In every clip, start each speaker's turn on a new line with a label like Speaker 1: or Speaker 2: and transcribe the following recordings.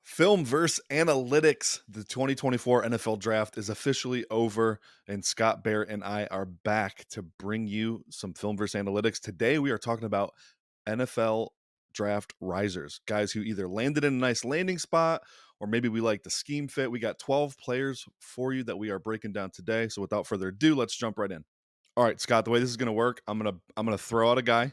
Speaker 1: Film versus analytics. The 2024 NFL draft is officially over, and Scott Barrett and I are back to bring you some film versus analytics. Today, we are talking about NFL draft risers, guys who either landed in a nice landing spot or maybe we like the scheme fit. We got 12 players for you that we are breaking down today. So, without further ado, let's jump right in. All right, Scott, the way this is going to work, I'm gonna throw out a guy.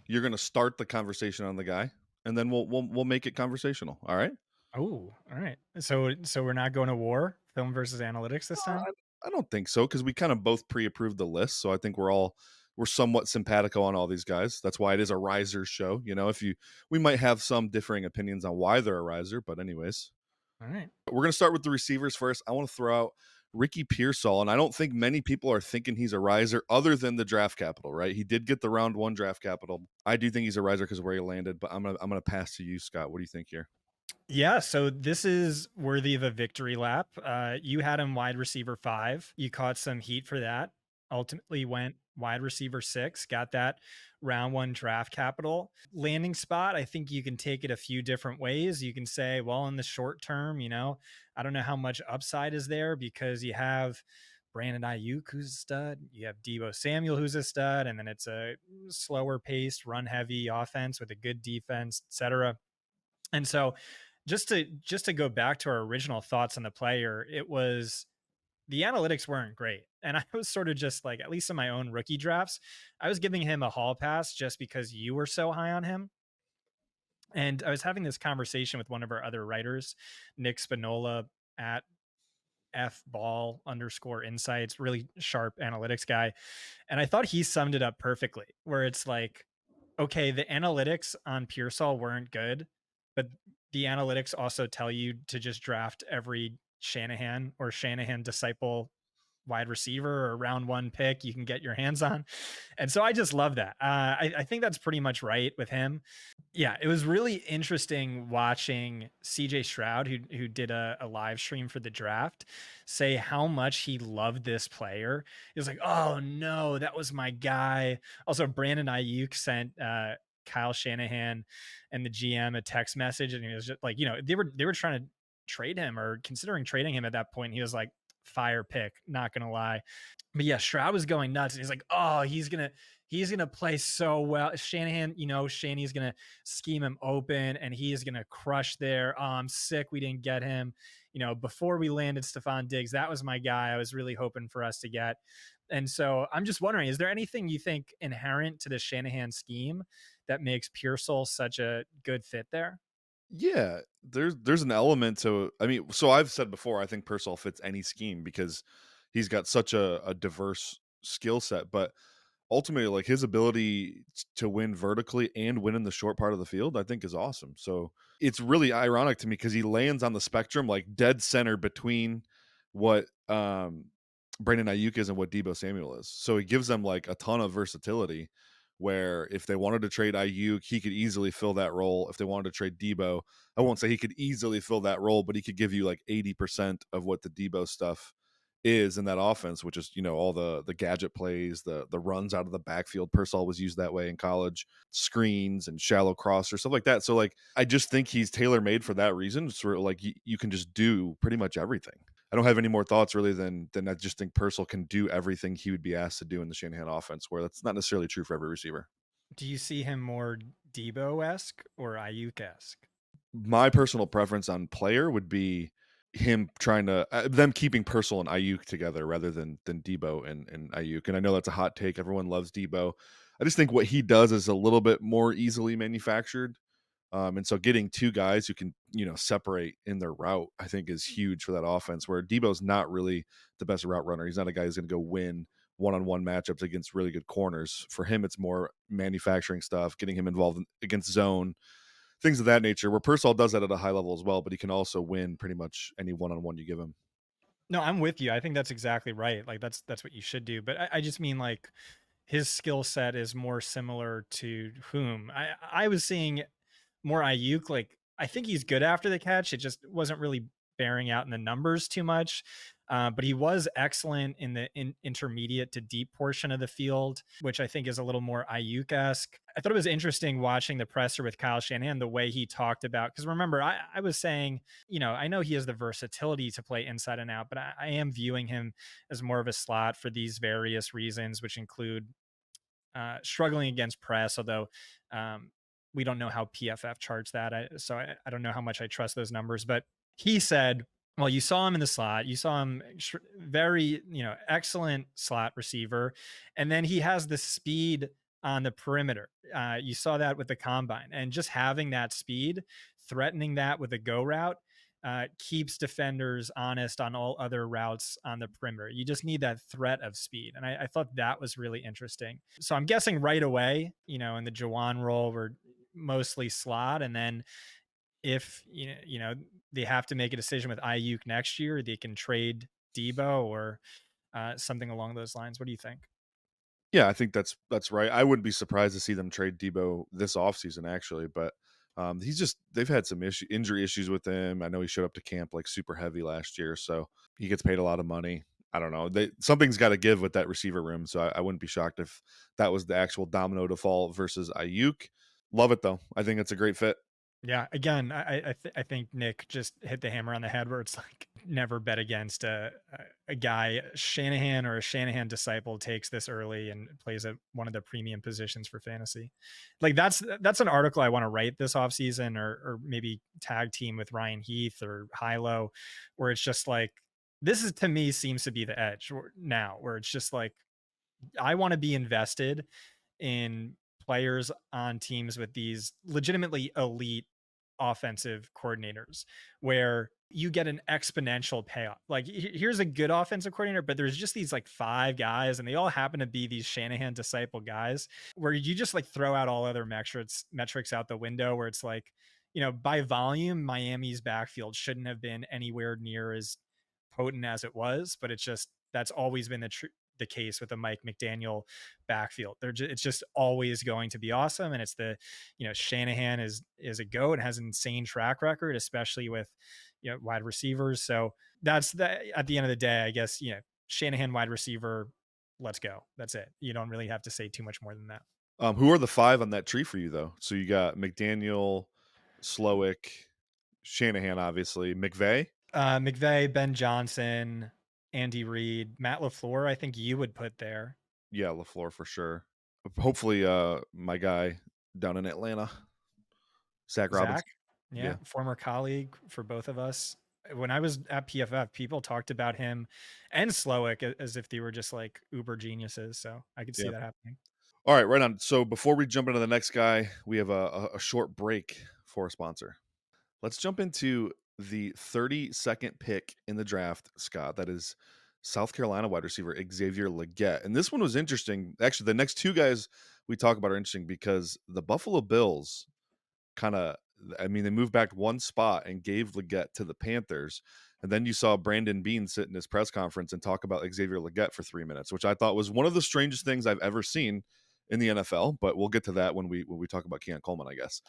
Speaker 1: You're going to start the conversation on the guy, and then we'll make it conversational. All right.
Speaker 2: Oh, all right. So we're not going to war, film versus analytics this time?
Speaker 1: I don't think so because we kind of both pre-approved the list, so I think we're somewhat simpatico on all these guys. That's why it is a riser show. You know, if you we might have some differing opinions on why they're a riser, but anyways,
Speaker 2: All right.
Speaker 1: we're gonna start with the receivers first. I want to throw out Ricky Pearsall, and I don't think many people are thinking he's a riser other than the draft capital. Right? He did get the round one draft capital. I do think he's a riser because of where he landed, but I'm gonna pass to you, Scott. What do you think here?
Speaker 2: Yeah, so this is worthy of a victory lap. You had him wide receiver 5. You caught some heat for that. Ultimately went wide receiver 6, got that round 1 draft capital. Landing spot, I think you can take it a few different ways. You can say, well, in the short term, I don't know how much upside is there because you have Brandon Ayuk, who's a stud. You have Debo Samuel, who's a stud, and then it's a slower paced, run heavy offense with a good defense, etc. And so just to go back to our original thoughts on the player, it was the analytics weren't great. And I was sort of just like, at least in my own rookie drafts, I was giving him a hall pass just because you were so high on him. And I was having this conversation with one of our other writers, Nick Spinola at F ball underscore insights, really sharp analytics guy. And I thought he summed it up perfectly, where it's like, okay, the analytics on Pearsall weren't good, but the analytics also tell you to just draft every Shanahan or Shanahan disciple wide receiver or round one pick you can get your hands on. And so I just love that. I think that's pretty much right with him. Yeah, it was really interesting watching CJ Stroud, who did a live stream for the draft, say how much he loved this player. He was like, "Oh no, that was my guy." Also, Brandon Ayuk sent Kyle Shanahan and the GM a text message, and he was just like, they were trying to trade him or considering trading him at that point. He was like, "Fire pick, not gonna lie." But yeah, Stroud was going nuts. And he's like, "Oh, he's gonna play so well. Shanahan, Shanny's gonna scheme him open and he is gonna crush there. Oh, I'm sick we didn't get him. Before we landed Stephon Diggs, that was my guy. I was really hoping for us to get." And so I'm just wondering, is there anything you think inherent to the Shanahan scheme that makes Pearsall such a good fit there?
Speaker 1: Yeah, there's an element to I mean, so I've said before, I think Pearsall fits any scheme because he's got such a diverse skill set, but ultimately, like his ability to win vertically and win in the short part of the field, I think is awesome. So it's really ironic to me because he lands on the spectrum, like dead center between what Brandon Ayuk is and what Debo Samuel is. So he gives them like a ton of versatility where if they wanted to trade Ayuk, he could easily fill that role. If they wanted to trade Debo, I won't say he could easily fill that role, but he could give you like 80% of what the Debo stuff is in that offense, which is, all the gadget plays, the runs out of the backfield. Pearsall was used that way in college, screens and shallow cross or stuff like that. So like I just think he's tailor made for that reason. So like you can just do pretty much everything. I don't have any more thoughts really than I just think Pearsall can do everything he would be asked to do in the Shanahan offense, where that's not necessarily true for every receiver.
Speaker 2: Do you see him more Debo esque or Ayuk esque?
Speaker 1: My personal preference on player would be him trying to them keeping Pearsall and Ayuk together rather than Debo and Ayuk. And I know that's a hot take. Everyone loves Debo. I just think what he does is a little bit more easily manufactured. And so getting two guys who can, separate in their route, I think is huge for that offense where Debo's not really the best route runner. He's not a guy who's going to go win one-on-one matchups against really good corners. For him, it's more manufacturing stuff, getting him involved against zone, things of that nature, where Pearsall does that at a high level as well, but he can also win pretty much any one-on-one you give him.
Speaker 2: No, I'm with you. I think that's exactly right. Like that's what you should do. But I just mean like his skill set is more similar to whom I was seeing more Ayuk. Like I think he's good after the catch. It just wasn't really bearing out in the numbers too much. But he was excellent in the intermediate to deep portion of the field, which I think is a little more Ayuk-esque. I thought it was interesting watching the presser with Kyle Shanahan, the way he talked about, because remember, I was saying, I know he has the versatility to play inside and out, but I am viewing him as more of a slot for these various reasons, which include struggling against press, although um, we don't know how PFF charts that. So I don't know how much I trust those numbers. But he said, well, you saw him in the slot. You saw him very, excellent slot receiver. And then he has the speed on the perimeter. You saw that with the combine. And just having that speed, threatening that with a go route, keeps defenders honest on all other routes on the perimeter. You just need that threat of speed. And I thought that was really interesting. So I'm guessing right away, in the Jawan role, we're mostly slot. And then if, they have to make a decision with Ayuk next year, they can trade Debo or something along those lines. What do you think?
Speaker 1: Yeah, I think that's right. I wouldn't be surprised to see them trade Debo this offseason, actually, but they've had some injury issues with him. I know he showed up to camp like super heavy last year, so he gets paid a lot of money. I don't know. Something's got to give with that receiver room, so I wouldn't be shocked if that was the actual domino to fall versus Ayuk. Love it though. I think it's a great fit.
Speaker 2: Yeah, again, I think Nick just hit the hammer on the head where it's like never bet against a guy Shanahan or a Shanahan disciple takes this early and plays at one of the premium positions for fantasy. Like that's an article I want to write this offseason, or maybe tag team with Ryan Heath or Hilo, where it's just like this is, to me, seems to be the edge now, where it's just like I want to be invested in players on teams with these legitimately elite offensive coordinators where you get an exponential payoff. Like here's a good offensive coordinator, but there's just these like five guys and they all happen to be these Shanahan disciple guys where you just like throw out all other metrics out the window, where it's like, by volume, Miami's backfield shouldn't have been anywhere near as potent as it was, but it's just, that's always been the case with the Mike McDaniel backfield. It's just always going to be awesome. And it's Shanahan is a goat and has an insane track record, especially with, wide receivers. So that's at the end of the day, I guess, Shanahan wide receiver, let's go. That's it. You don't really have to say too much more than that.
Speaker 1: Who are the five on that tree for you though? So you got McDaniel, Slowick, Shanahan, obviously, McVay.
Speaker 2: McVay, Ben Johnson, Andy Reid, Matt LaFleur, I think you would put there.
Speaker 1: Yeah, LaFleur for sure. Hopefully, my guy down in Atlanta, Zach
Speaker 2: Zach,
Speaker 1: Robinson.
Speaker 2: yeah,
Speaker 1: Yeah,
Speaker 2: former colleague for both of us. When I was at PFF, people talked about him and Slowick as if they were just like uber geniuses. So I could see
Speaker 1: yeah.
Speaker 2: that happening.
Speaker 1: All right, right on. So before we jump into the next guy, we have a short break for a sponsor. Let's jump into the 32nd pick in the draft, Scott. That is South Carolina wide receiver Xaiver Legette. And this one was interesting. Actually, the next two guys we talk about are interesting because the Buffalo Bills they moved back one spot and gave Legette to the Panthers. And then you saw Brandon Beane sit in his press conference and talk about Xaiver Legette for 3 minutes, which I thought was one of the strangest things I've ever seen in the NFL. But we'll get to that when we talk about Keon Coleman, I guess.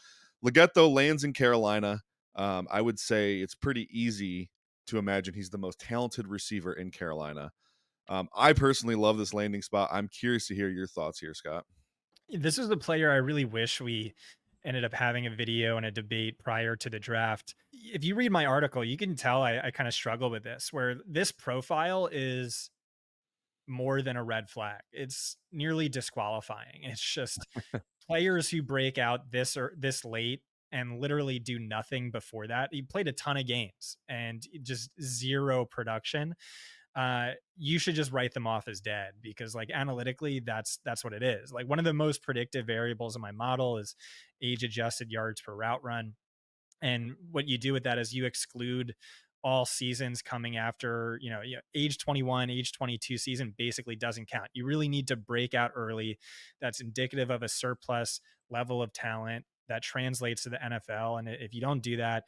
Speaker 1: Legette, though, lands in Carolina. I would say it's pretty easy to imagine he's the most talented receiver in Carolina. I personally love this landing spot. I'm curious to hear your thoughts here, Scott.
Speaker 2: This is the player I really wish we ended up having a video and a debate prior to the draft. If you read my article, you can tell I kind of struggle with this, where this profile is more than a red flag. It's nearly disqualifying. It's just players who break out this late and literally do nothing before that. He played a ton of games and just zero production. You should just write them off as dead, because like analytically that's what it is. Like one of the most predictive variables in my model is age adjusted yards per route run. And what you do with that is you exclude all seasons coming after, age 21, age 22 season basically doesn't count. You really need to break out early. That's indicative of a surplus level of talent that translates to the NFL. And if you don't do that,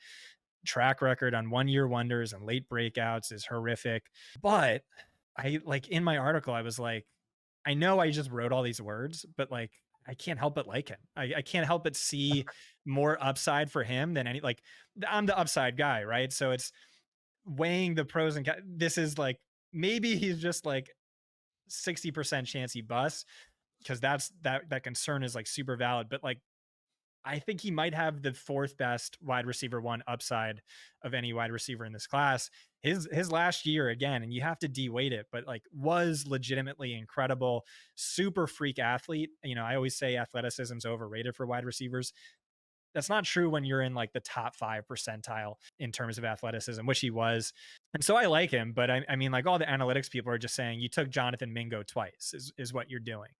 Speaker 2: track record on 1 year wonders and late breakouts is horrific. But I, like, in my article, I was like, I know I just wrote all these words, but like, I can't help but like him. I can't help but see more upside for him than I'm the upside guy, right? So it's weighing the pros and this is like maybe he's just like 60% chance he busts because that concern is like super valid. But like I think he might have the fourth best wide receiver one upside of any wide receiver in this class. His last year again, and you have to de-weight it, but like was legitimately incredible, super freak athlete. You know, I always say athleticism's overrated for wide receivers. That's not true when you're in like the top 5 percentile in terms of athleticism, which he was. And so I like him, but I mean, like all the analytics people are just saying you took Jonathan Mingo twice is what you're doing.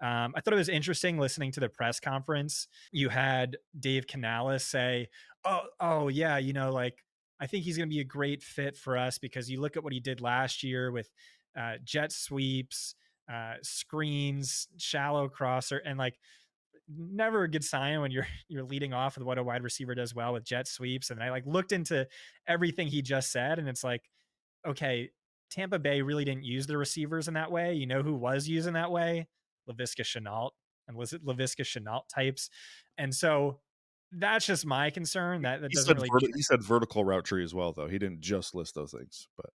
Speaker 2: I thought it was interesting listening to the press conference. You had Dave Canales say, "Oh yeah, you know, like I think he's going to be a great fit for us because you look at what he did last year with jet sweeps, screens, shallow crosser, and like never a good sign when you're leading off with what a wide receiver does well with jet sweeps." And I like looked into everything he just said, and it's like, okay, Tampa Bay really didn't use the receivers in that way. You know who was using that way? Laviska Shenault and was it Laviska Shenault types. And so that's just my concern that
Speaker 1: He
Speaker 2: doesn't
Speaker 1: said
Speaker 2: really.
Speaker 1: he said vertical route tree as well, though. He didn't just list those things, but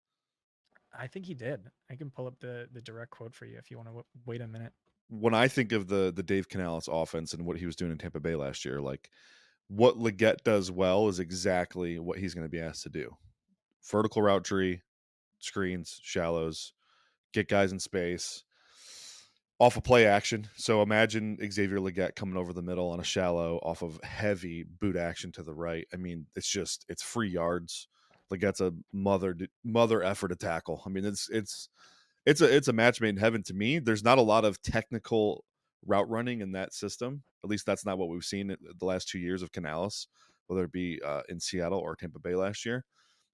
Speaker 2: I think he did. I can pull up the direct quote for you if you want to wait a minute.
Speaker 1: when I think of the Dave Canales offense and what he was doing in Tampa Bay last year, like what Legette does well is exactly what he's going to be asked to do. Vertical route tree, screens, shallows, get guys in space, off of play action. So imagine Xaiver Legette coming over the middle on a shallow off of heavy boot action to the right. I mean, it's free yards. Legette's a mother effort to tackle. I mean, it's a match made in heaven to me. There's not a lot of technical route running in that system. At least that's not what we've seen the last 2 years of Canales, whether it be in Seattle or Tampa Bay last year.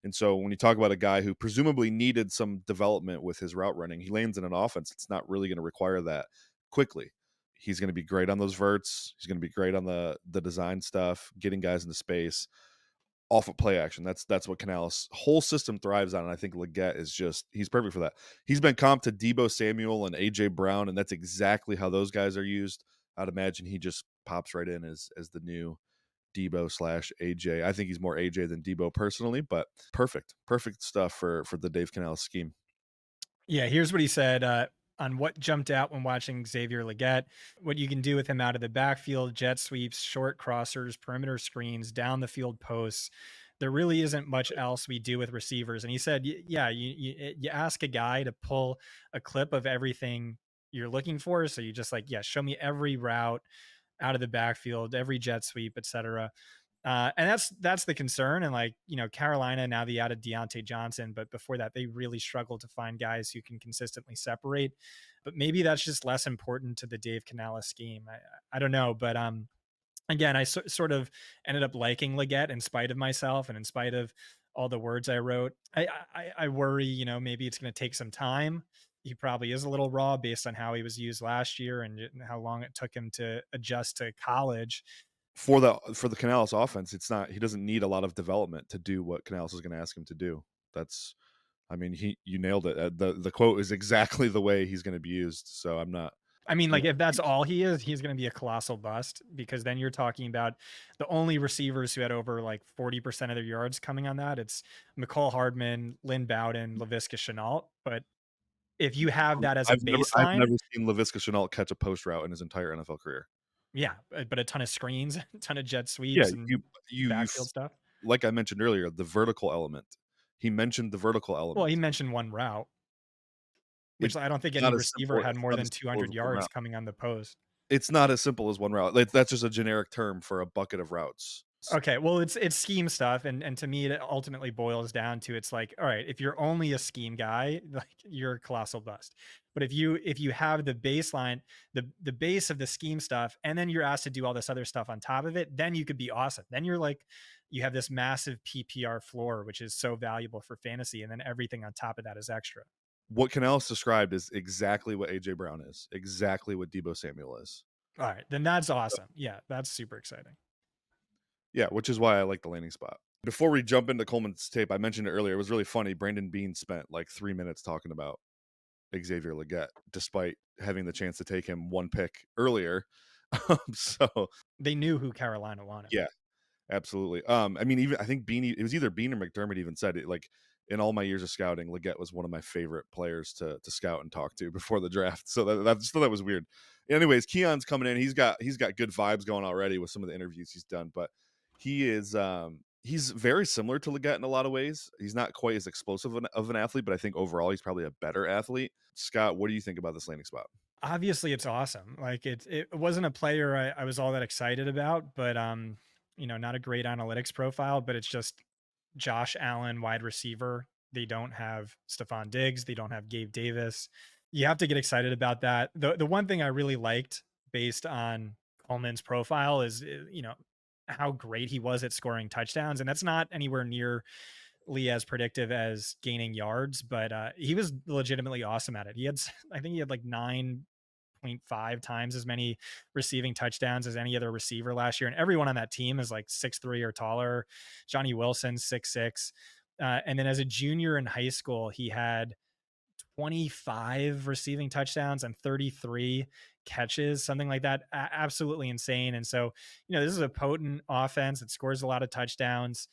Speaker 1: And so when you talk about a guy who presumably needed some development with his route running, he lands in an offense that's not really going to require that quickly. He's going to be great on those verts. He's going to be great on the design stuff, getting guys into space off of play action. That's what Canales' whole system thrives on. And I think Legette is he's perfect for that. He's been comped to Debo Samuel and AJ Brown, and that's exactly how those guys are used. I'd imagine he just pops right in as the new Debo slash AJ. I think he's more AJ than Debo personally, but perfect stuff for the Dave Canales scheme.
Speaker 2: Yeah, here's what he said on what jumped out when watching Xavier Legette. What you can do with him out of the backfield, jet sweeps, short crossers, perimeter screens, down the field posts. There really isn't much else we do with receivers. And he said, yeah, you ask a guy to pull a clip of everything you're looking for. So you just like, yeah, show me every route out of the backfield, every jet sweep, etc. And that's the concern. And like, you know, Carolina, now they added Deontay Johnson, but before that, they really struggled to find guys who can consistently separate. But maybe that's just less important to the Dave Canales scheme. I don't know. But again, I sort of ended up liking Legette in spite of myself and in spite of all the words I wrote. I worry, you know, maybe it's going to take some time. He probably is a little raw based on how he was used last year and how long it took him to adjust to college.
Speaker 1: For the Canales offense, it's not he doesn't need a lot of development to do what Canales is going to ask him to do. That's I mean, you nailed it. The quote is exactly the way he's going to be used. So
Speaker 2: I mean,
Speaker 1: I'm
Speaker 2: like
Speaker 1: not
Speaker 2: if that's all he is, he's going to be a colossal bust because then you're talking about the only receivers who had over like 40% of their yards coming on that. It's McCall Hardman, Lynn Bowden, Laviska Shenault. But if you have that as a
Speaker 1: I've
Speaker 2: baseline,
Speaker 1: never seen Laviska Shenault catch a post route in his entire NFL career.
Speaker 2: yeah, but a ton of screens, a ton of jet
Speaker 1: Yeah,
Speaker 2: sweeps and
Speaker 1: you
Speaker 2: backfield stuff.
Speaker 1: like I mentioned earlier, the vertical element. He mentioned the vertical
Speaker 2: Well, he
Speaker 1: element.
Speaker 2: mentioned one route, which
Speaker 1: It's
Speaker 2: I don't think any
Speaker 1: not as
Speaker 2: receiver
Speaker 1: simple.
Speaker 2: had
Speaker 1: It's
Speaker 2: more
Speaker 1: not
Speaker 2: than
Speaker 1: as simple as
Speaker 2: 200
Speaker 1: one
Speaker 2: yards
Speaker 1: route.
Speaker 2: coming on the post.
Speaker 1: It's not as simple as one route. Like, that's just a generic term for a bucket of routes.
Speaker 2: Okay, well, it's scheme stuff, and to me, it ultimately boils down to it's like, all right, if you're only a scheme guy, like you're a colossal bust. But if you have the baseline, the base of the scheme stuff, and then you're asked to do all this other stuff on top of it, then you could be awesome. Then you're like, you have this massive PPR floor, which is so valuable for fantasy, and then everything on top of that is extra.
Speaker 1: What Canales described is exactly what AJ Brown is, exactly what Debo Samuel is.
Speaker 2: All right, then that's awesome. Yeah, that's super exciting.
Speaker 1: Yeah, which is why I like the landing spot. Before we jump into Coleman's tape, I mentioned it earlier. It was really funny. Brandon Bean spent like 3 minutes talking about Xavier Legette, despite having the chance to take him one pick earlier. So
Speaker 2: They knew who Carolina wanted.
Speaker 1: yeah, absolutely. I mean, even I think Bean, it was either Bean or McDermott even said it. Like in all my years of scouting, Legette was one of my favorite players to scout and talk to before the draft. So that just thought that was weird. Anyways, Keon's coming in. He's got good vibes going already with some of the interviews he's done, but he's very similar to Legette in a lot of ways. He's not quite as explosive of an athlete, but I think overall he's probably a better athlete. Scott, what do you think about this landing spot?
Speaker 2: Obviously, it's awesome. Like it wasn't a player I was all that excited about, but not a great analytics profile, but it's just Josh Allen, wide receiver. They don't have Stephon Diggs. They don't have Gabe Davis. You have to get excited about that. The one thing I really liked based on Coleman's profile is how great he was at scoring touchdowns, and that's not anywhere nearly as predictive as gaining yards, but he was legitimately awesome at it. I think he had like 9.5 times as many receiving touchdowns as any other receiver last year. And everyone on that team is like 6'3" or taller. Johnny Wilson, 6'6". And then as a junior in high school, he had 25 receiving touchdowns and 33 catches, something like that. Absolutely insane. And so, this is a potent offense that scores a lot of touchdowns.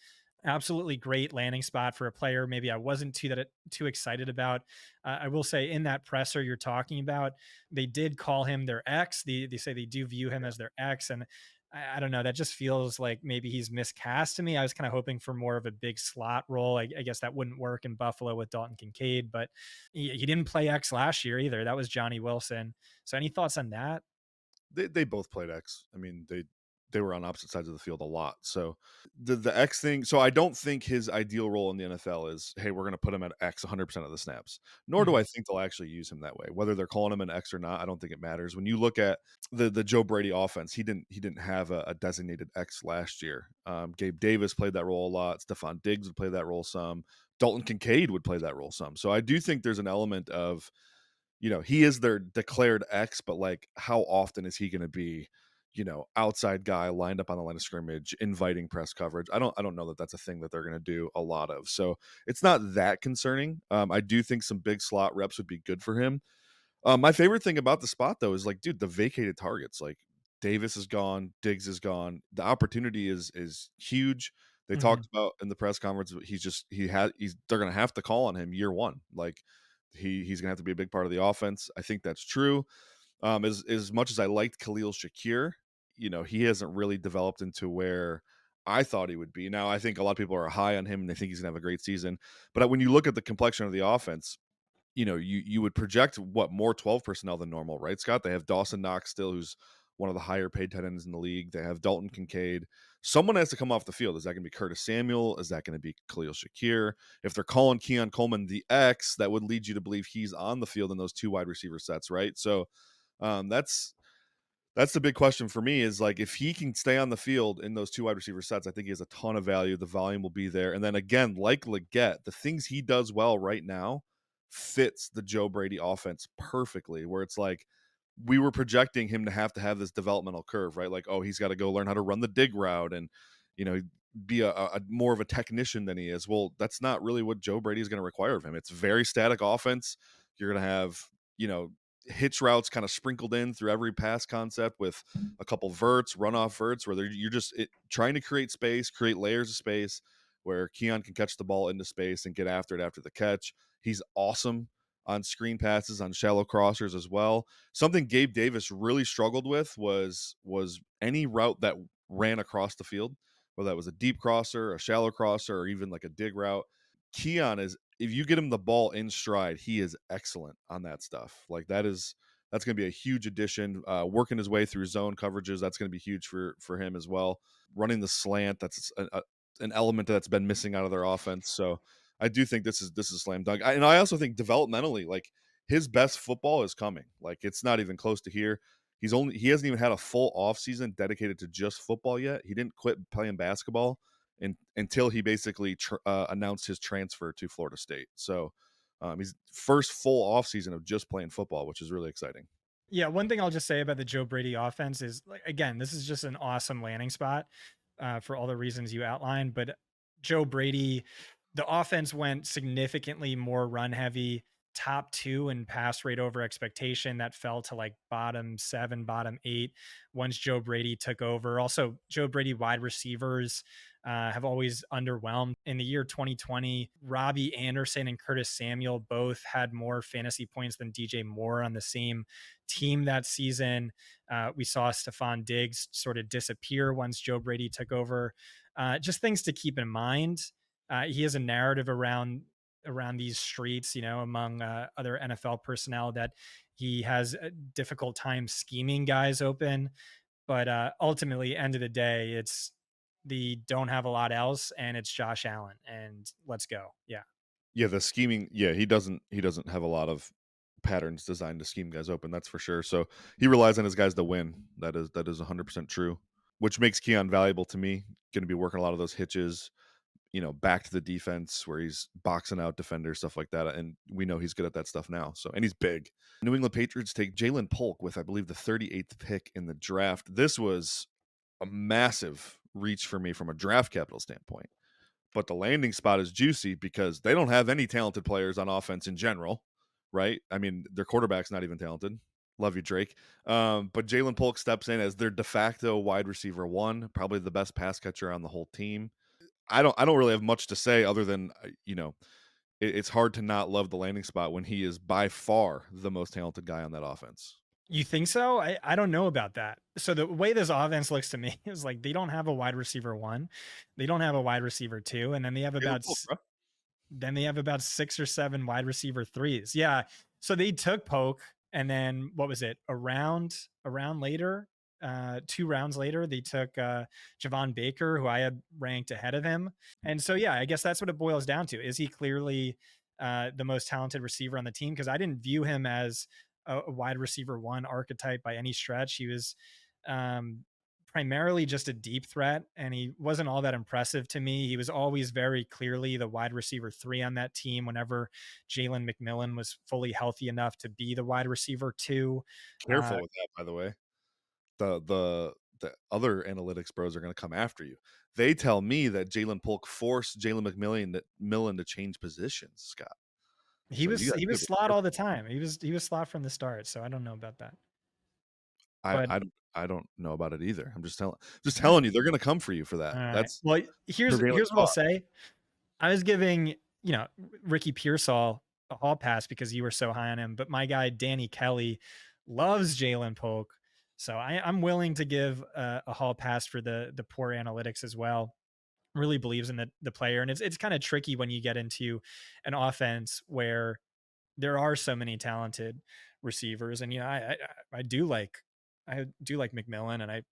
Speaker 2: Absolutely great landing spot for a player. Maybe I wasn't too excited about. I will say in that presser you're talking about, they did call him their X. They say they do view him as their X, and I don't know. That just feels like maybe he's miscast to me. I was kind of hoping for more of a big slot role. I guess that wouldn't work in Buffalo with Dalton Kincaid, but he didn't play X last year either. That was Johnny Wilson. So any thoughts on that?
Speaker 1: They both played X. I mean, they were on opposite sides of the field a lot. So the X thing. So I don't think his ideal role in the NFL is, hey, we're going to put him at X 100% of the snaps. Nor do
Speaker 2: Mhm.
Speaker 1: I think they'll actually use him that way. Whether they're calling him an X or not, I don't think it matters. When you look at the Joe Brady offense, he didn't have a designated X last year. Gabe Davis played that role a lot. Stephon Diggs would play that role some. Dalton Kincaid would play that role some. So I do think there's an element of, he is their declared X, but like how often is he going to be, outside guy lined up on the line of scrimmage, inviting press coverage? I don't know that that's a thing that they're going to do a lot of. So it's not that concerning. I do think some big slot reps would be good for him. My favorite thing about the spot though is like, dude, the vacated targets. Like Davis is gone, Diggs is gone. The opportunity is huge. They
Speaker 2: Mhm.
Speaker 1: talked about in the press conference. They're gonna have to call on him year one. Like he's gonna have to be a big part of the offense. I think that's true. As much as I liked Khalil Shakir, he hasn't really developed into where I thought he would be. Now I think a lot of people are high on him and they think he's gonna have a great season. But when you look at the complexion of the offense, you would project what more 12 personnel than normal, right, Scott? They have Dawson Knox still, who's one of the higher paid tight ends in the league. They have Dalton Kincaid. Someone has to come off the field. Is that going to be Curtis Samuel? Is that going to be Khalil Shakir? If they're calling Keon Coleman the X, that would lead you to believe he's on the field in those two wide receiver sets, right? So that's the big question for me is like if he can stay on the field in those two wide receiver sets, I think he has a ton of value. The volume will be there. And then again, like Legette, the things he does well right now fits the Joe Brady offense perfectly, where it's like we were projecting him to have this developmental curve, right? Like, oh, he's got to go learn how to run the dig route and, you know, be a more of a technician than he is. Well, that's not really what Joe Brady is going to require of him. It's very static offense. You're going to have, hitch routes kind of sprinkled in through every pass concept with a couple verts, runoff verts, where you're just trying to create space, create layers of space where Keon can catch the ball into space and get after it after the catch. He's awesome on screen passes, on shallow crossers as well. Something Gabe Davis really struggled with was any route that ran across the field, whether that was a deep crosser, a shallow crosser, or even like a dig route. Keon is, if you get him the ball in stride, he is excellent on that stuff. Like that's going to be a huge addition. Working his way through zone coverages, that's going to be huge for him as well. Running the slant, that's an element that's been missing out of their offense. So I do think this is slam dunk. And I also think developmentally, like his best football is coming. Like it's not even close to here. He hasn't even had a full off season dedicated to just football yet. He didn't quit playing basketball until he basically announced his transfer to Florida State. So he's first full off season of just playing football, which is really exciting.
Speaker 2: Yeah, one thing I'll just say about the Joe Brady offense is, like, again, this is just an awesome landing spot for all the reasons you outlined. But Joe Brady, the offense went significantly more run heavy, top two in pass rate over expectation. That fell to like bottom seven, bottom eight once Joe Brady took over. Also, Joe Brady wide receivers have always underwhelmed. In the year 2020, Robbie Anderson and Curtis Samuel both had more fantasy points than DJ Moore on the same team that season. We saw Stephon Diggs sort of disappear once Joe Brady took over. Just things to keep in mind. He has a narrative around these streets, among other NFL personnel, that he has a difficult time scheming guys open. But ultimately, end of the day, it's the don't have a lot else, and it's Josh Allen, and let's go. Yeah.
Speaker 1: Yeah, the scheming. Yeah, he doesn't have a lot of patterns designed to scheme guys open. That's for sure. So he relies on his guys to win. That is 100% true. Which makes Keon valuable to me. Going to be working a lot of those hitches, back to the defense where he's boxing out defenders, stuff like that. And we know he's good at that stuff now. So, and he's big. New England Patriots take Jalen Polk with, I believe, the 38th pick in the draft. This was a massive reach for me from a draft capital standpoint. But the landing spot is juicy because they don't have any talented players on offense in general, right? I mean, their quarterback's not even talented. Love you, Drake. But Jalen Polk steps in as their de facto wide receiver one, probably the best pass catcher on the whole team. I don't really have much to say other than it's hard to not love the landing spot when he is by far the most talented guy on that offense.
Speaker 2: You think so? I don't know about that. So the way this offense looks to me is like they don't have a wide receiver one, they don't have a wide receiver two, and then they have
Speaker 1: Jalen
Speaker 2: about
Speaker 1: Polk, bro.
Speaker 2: six or seven wide receiver threes. Yeah. So they took Poke, and then what was it? A round later, 2 rounds later, they took Javon Baker, who I had ranked ahead of him. And so yeah, I guess that's what it boils down to. Is he clearly the most talented receiver on the team? Because I didn't view him as a wide receiver one archetype by any stretch. He was um primarily just a deep threat, and he wasn't all that impressive to me. He was always very clearly the wide receiver three on that team whenever Jalen McMillan was fully healthy enough to be the wide receiver two. Uh,
Speaker 1: Careful with that, by the way. The other analytics bros are going to come after you. They tell me that Jalen Polk forced Jalen McMillan to change positions, Scott.
Speaker 2: he
Speaker 1: So
Speaker 2: was
Speaker 1: you got
Speaker 2: he
Speaker 1: to
Speaker 2: was
Speaker 1: be
Speaker 2: slot all
Speaker 1: careful.
Speaker 2: the time. He was slot from the start, so I don't know about that.
Speaker 1: I
Speaker 2: But
Speaker 1: I don't I don't know about it either. I'm just
Speaker 2: all right,
Speaker 1: telling you they're going to come for you for
Speaker 2: all
Speaker 1: that.
Speaker 2: right.
Speaker 1: That's
Speaker 2: Well, here's
Speaker 1: prevailing
Speaker 2: what I'll
Speaker 1: thought.
Speaker 2: say. I was giving, Ricky Pearsall a hall pass because you were so high on him, but my guy Danny Kelly loves Jalen Polk, so I'm willing to give a hall pass for the poor analytics as well. Really believes in the player, and it's kind of tricky when you get into an offense where there are so many talented receivers, and I I do like McMillan, and I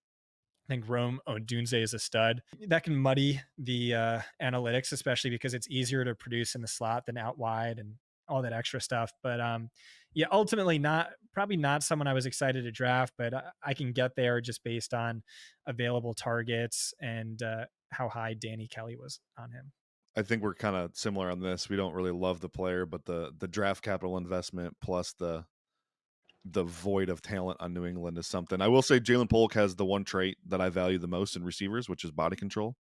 Speaker 2: think Rome Odunze is a stud. That can muddy the analytics, especially because it's easier to produce in the slot than out wide and all that extra stuff. But yeah, ultimately probably not someone I was excited to draft, but I can get there just based on available targets and how high Danny Kelly was on him.
Speaker 1: I think we're kind of similar on this. We don't really love the player, but the draft capital investment plus the void of talent on New England is something. I will say Jalen Polk has the one trait that I value the most in receivers, which is body control.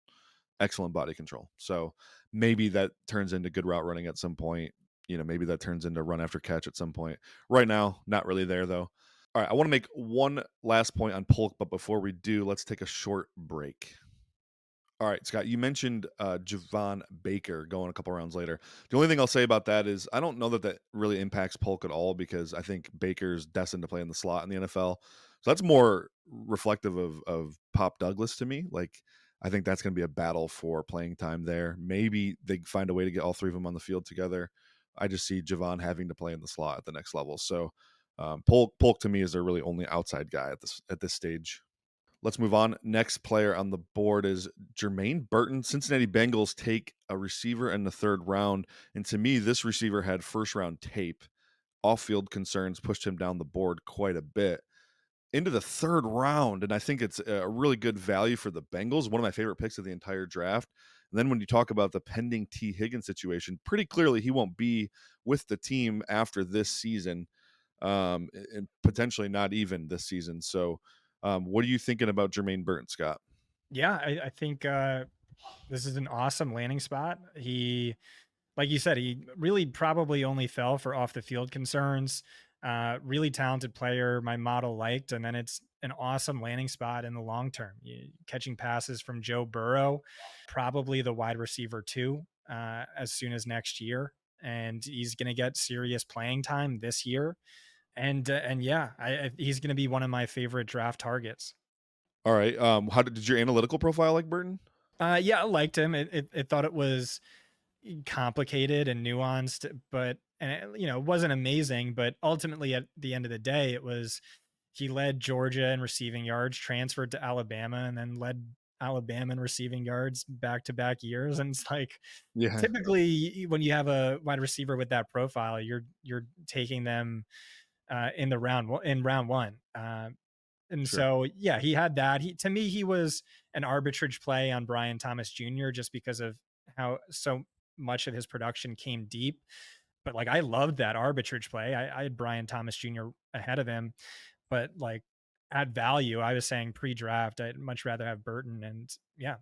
Speaker 1: Excellent body control. So maybe that turns into good route running at some point. Maybe that turns into run after catch at some point. Right now, not really there though. All right, I want to make one last point on Polk, but before we do, let's take a short break. All right, Scott, you mentioned Javon Baker going a couple rounds later. The only thing I'll say about that is I don't know that really impacts Polk at all because I think Baker's destined to play in the slot in the NFL. So that's more reflective of Pop Douglas to me. Like, I think that's going to be a battle for playing time there. Maybe they find a way to get all three of them on the field together. I just see Javon having to play in the slot at the next level. So Polk to me is their really only outside guy at this stage. Let's move on. Next player on the board is Jermaine Burton. Cincinnati Bengals take a receiver in the third round. And to me, this receiver had first round tape. Off field concerns pushed him down the board quite a bit into the third round. And I think it's a really good value for the Bengals. One of my favorite picks of the entire draft. And then when you talk about the pending T. Higgins situation, pretty clearly he won't be with the team after this season, and potentially not even this season. So, what are you thinking about Jermaine Burton, Scott?
Speaker 2: Yeah, I think this is an awesome landing spot. Like you said, he really probably only fell for off the field concerns. Really talented player, my model liked, and then it's an awesome landing spot in the long term. Catching passes from Joe Burrow, probably the wide receiver too, as soon as next year, and he's going to get serious playing time this year. And yeah, he's going to be one of my favorite draft targets.
Speaker 1: All right. How did your analytical profile like Burton?
Speaker 2: Yeah, I liked him. It thought it was complicated and nuanced, but and it wasn't amazing, but ultimately at the end of the day, it was he led Georgia in receiving yards, transferred to Alabama, and then led Alabama in receiving yards back to back years. And it's like
Speaker 1: Yeah,
Speaker 2: typically when you have a wide receiver with that profile, you're taking them in round one. And
Speaker 1: sure.
Speaker 2: so, yeah, he had that. To me, he was an arbitrage play on Brian Thomas Jr. just because of how so much of his production came deep. But like, I loved that arbitrage play. I had Brian Thomas Jr. ahead of him, but like at value, I was saying pre-draft, I'd much rather have Burton. And yeah,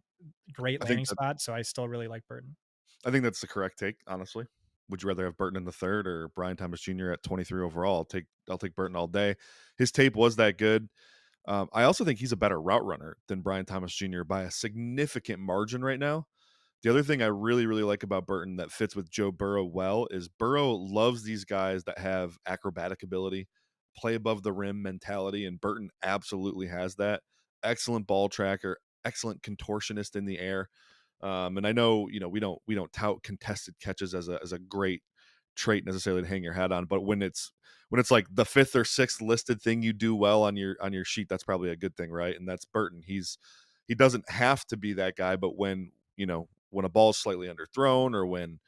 Speaker 2: great
Speaker 1: I think
Speaker 2: landing
Speaker 1: that
Speaker 2: spot. So I still really like Burton.
Speaker 1: I think that's the correct take, honestly. Would you rather have Burton in the third or Brian Thomas Jr. at 23 overall? I'll take Burton all day. His tape was that good. I also think he's a better route runner than Brian Thomas Jr. by a significant margin right now. The other thing I really, really like about Burton that fits with Joe Burrow well is Burrow loves these guys that have acrobatic ability, play above the rim mentality, and Burton absolutely has that. Excellent ball tracker, excellent contortionist in the air. And I know, we don't tout contested catches as a great trait necessarily to hang your hat on, but when it's like the fifth or sixth listed thing you do well on your sheet, that's probably a good thing, right? And that's Burton. He doesn't have to be that guy, but when a ball's slightly underthrown or when